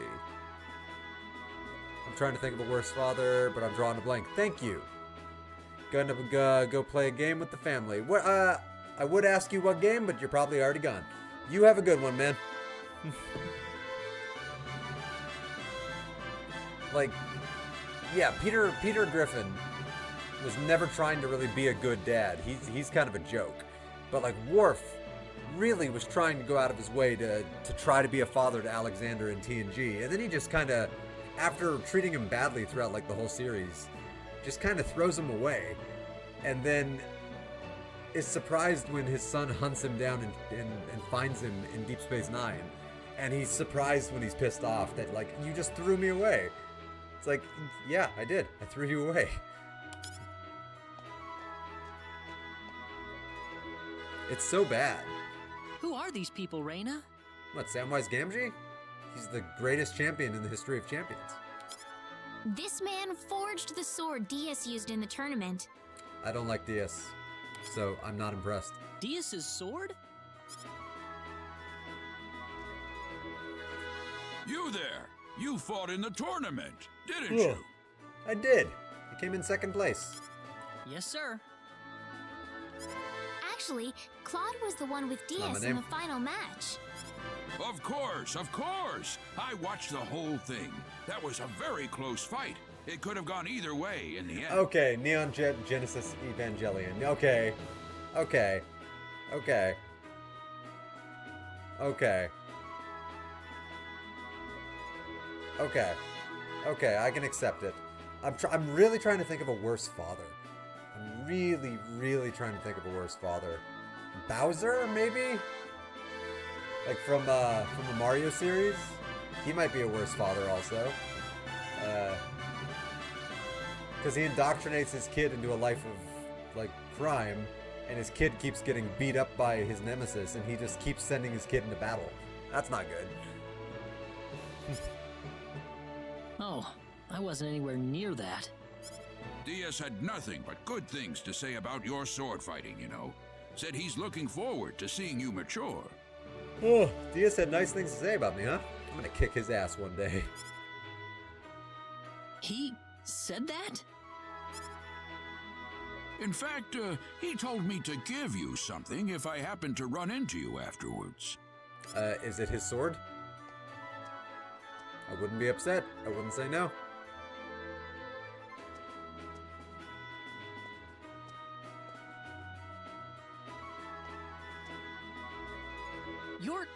I'm trying to think of a worse father, but I'm drawing a blank. Thank you. Gonna go play a game with the family. I would ask you what game, but you're probably already gone. You have a good one, man. Like, yeah, Peter Griffin was never trying to really be a good dad. He's kind of a joke. But like Worf really was trying to go out of his way to try to be a father to Alexander in TNG. And then he just kind of, after treating him badly throughout like the whole series, just kind of throws him away, and then is surprised when his son hunts him down and finds him in Deep Space Nine. And he's surprised when he's pissed off that, like, you just threw me away. It's like, yeah, I did. I threw you away. It's so bad. Who are these people, Reyna? What, Samwise Gamgee? He's the greatest champion in the history of champions. This man forged the sword Diaz used in the tournament. I don't like Diaz, so I'm not impressed. Diaz's sword? You there! You fought in the tournament, didn't you? I did. I came in second place. Yes, sir. Actually, Claude was the one with Diaz in the final match. Of course, of course! I watched the whole thing. That was a very close fight. It could have gone either way in the end. Okay, Neon Genesis Evangelion. Okay. Okay. Okay. Okay. Okay. Okay, I can accept it. I'm really trying to think of a worse father. I'm really trying to think of a worse father. Bowser, maybe? Like from the Mario series? He might be a worse father also. Because he indoctrinates his kid into a life of, like, crime, and his kid keeps getting beat up by his nemesis, and he just keeps sending his kid into battle. That's not good. Oh, I wasn't anywhere near that. Diaz had nothing but good things to say about your sword fighting, you know. Said he's looking forward to seeing you mature. Oh, Diaz had nice things to say about me, huh? I'm gonna kick his ass one day. He said that? In fact, he told me to give you something if I happen to run into you afterwards. Is it his sword? I wouldn't be upset. I wouldn't say no. You're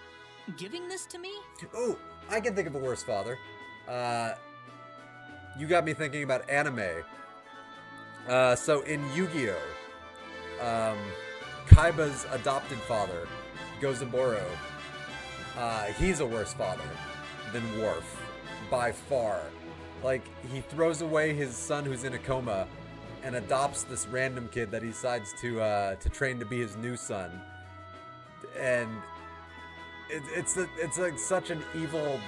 giving this to me? Oh, I can think of a worse father. You got me thinking about anime. So in Yu-Gi-Oh, Kaiba's adopted father, Gozaburo, he's a worse father than Worf, by far. Like, he throws away his son who's in a coma and adopts this random kid that he decides to train to be his new son. And it's like such an evil,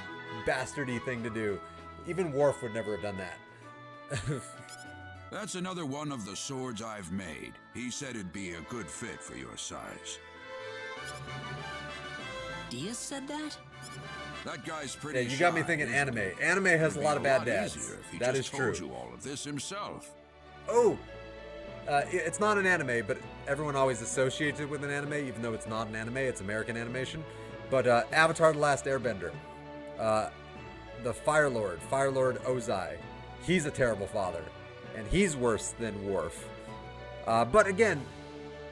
bastardy thing to do. Even Worf would never have done that. That's another one of the swords I've made. He said it'd be a good fit for your size. Diaz said that? That guy's pretty Yeah, you got me shy, thinking isn't anime. he? Anime has a It'd lot of be bad dads. easier if he That just is true. told you all of this himself. Oh! It's not an anime, but everyone always associates it with an anime, even though it's not an anime, it's American animation. But Avatar The Last Airbender. The Fire Lord Ozai. He's a terrible father. And he's worse than Worf. But again,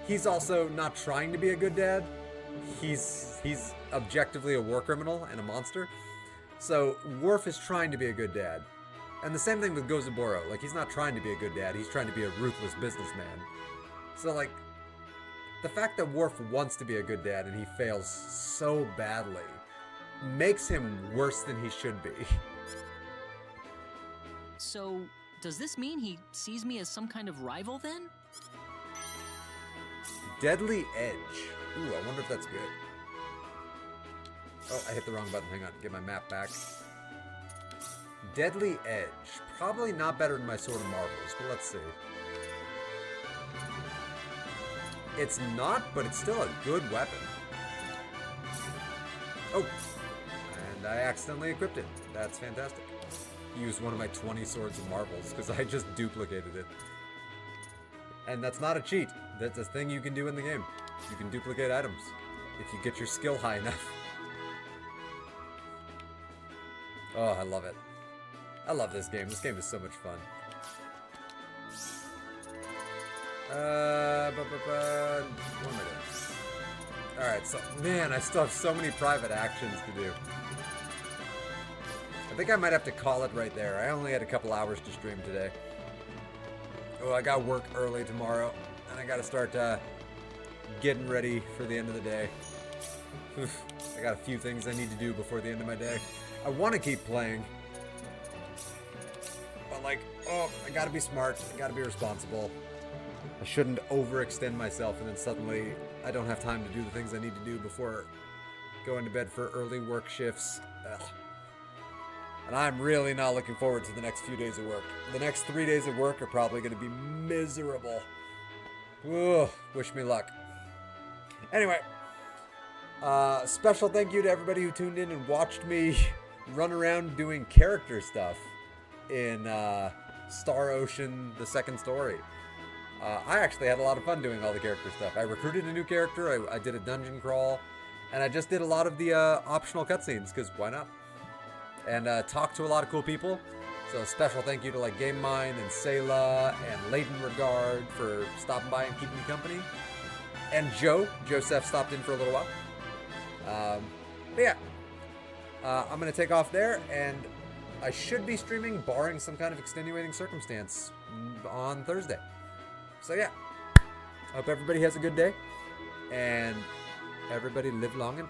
he's also not trying to be a good dad. He's objectively a war criminal and a monster. So Worf is trying to be a good dad. And the same thing with Gozaburo. Like, he's not trying to be a good dad. He's trying to be a ruthless businessman. So, like, the fact that Worf wants to be a good dad and he fails so badly makes him worse than he should be. So, does this mean he sees me as some kind of rival then? Deadly Edge. Ooh, I wonder if that's good. Oh, I hit the wrong button. Hang on. Get my map back. Deadly Edge. Probably not better than my Sword of Marvels, but let's see. It's not, but it's still a good weapon. Oh, and I accidentally equipped it. That's fantastic. Used one of my 20 Swords of Marvels because I just duplicated it. And that's not a cheat. That's a thing you can do in the game. You can duplicate items if you get your skill high enough. Oh, I love it. I love this game. This game is so much fun. What am I doing? Alright, so, man, I still have so many private actions to do. I think I might have to call it right there. I only had a couple hours to stream today. Oh, I got work early tomorrow, and I gotta start getting ready for the end of the day. Oof, I got a few things I need to do before the end of my day. I want to keep playing, but like, oh, I gotta be smart, I gotta be responsible. I shouldn't overextend myself and then suddenly I don't have time to do the things I need to do before going to bed for early work shifts. Ugh. And I'm really not looking forward to the next few days of work. The next 3 days of work are probably going to be miserable. Ugh, wish me luck. Anyway, special thank you to everybody who tuned in and watched me run around doing character stuff in Star Ocean: The Second Story. I actually had a lot of fun doing all the character stuff. I recruited a new character, I did a dungeon crawl, and I just did a lot of the optional cutscenes, because why not? And talked to a lot of cool people. So a special thank you to like Game Mine and Sayla and Leighton Regard for stopping by and keeping me company. And Joseph stopped in for a little while. But yeah, I'm going to take off there, and I should be streaming, barring some kind of extenuating circumstance, on Thursday. So yeah, I hope everybody has a good day, and everybody live long and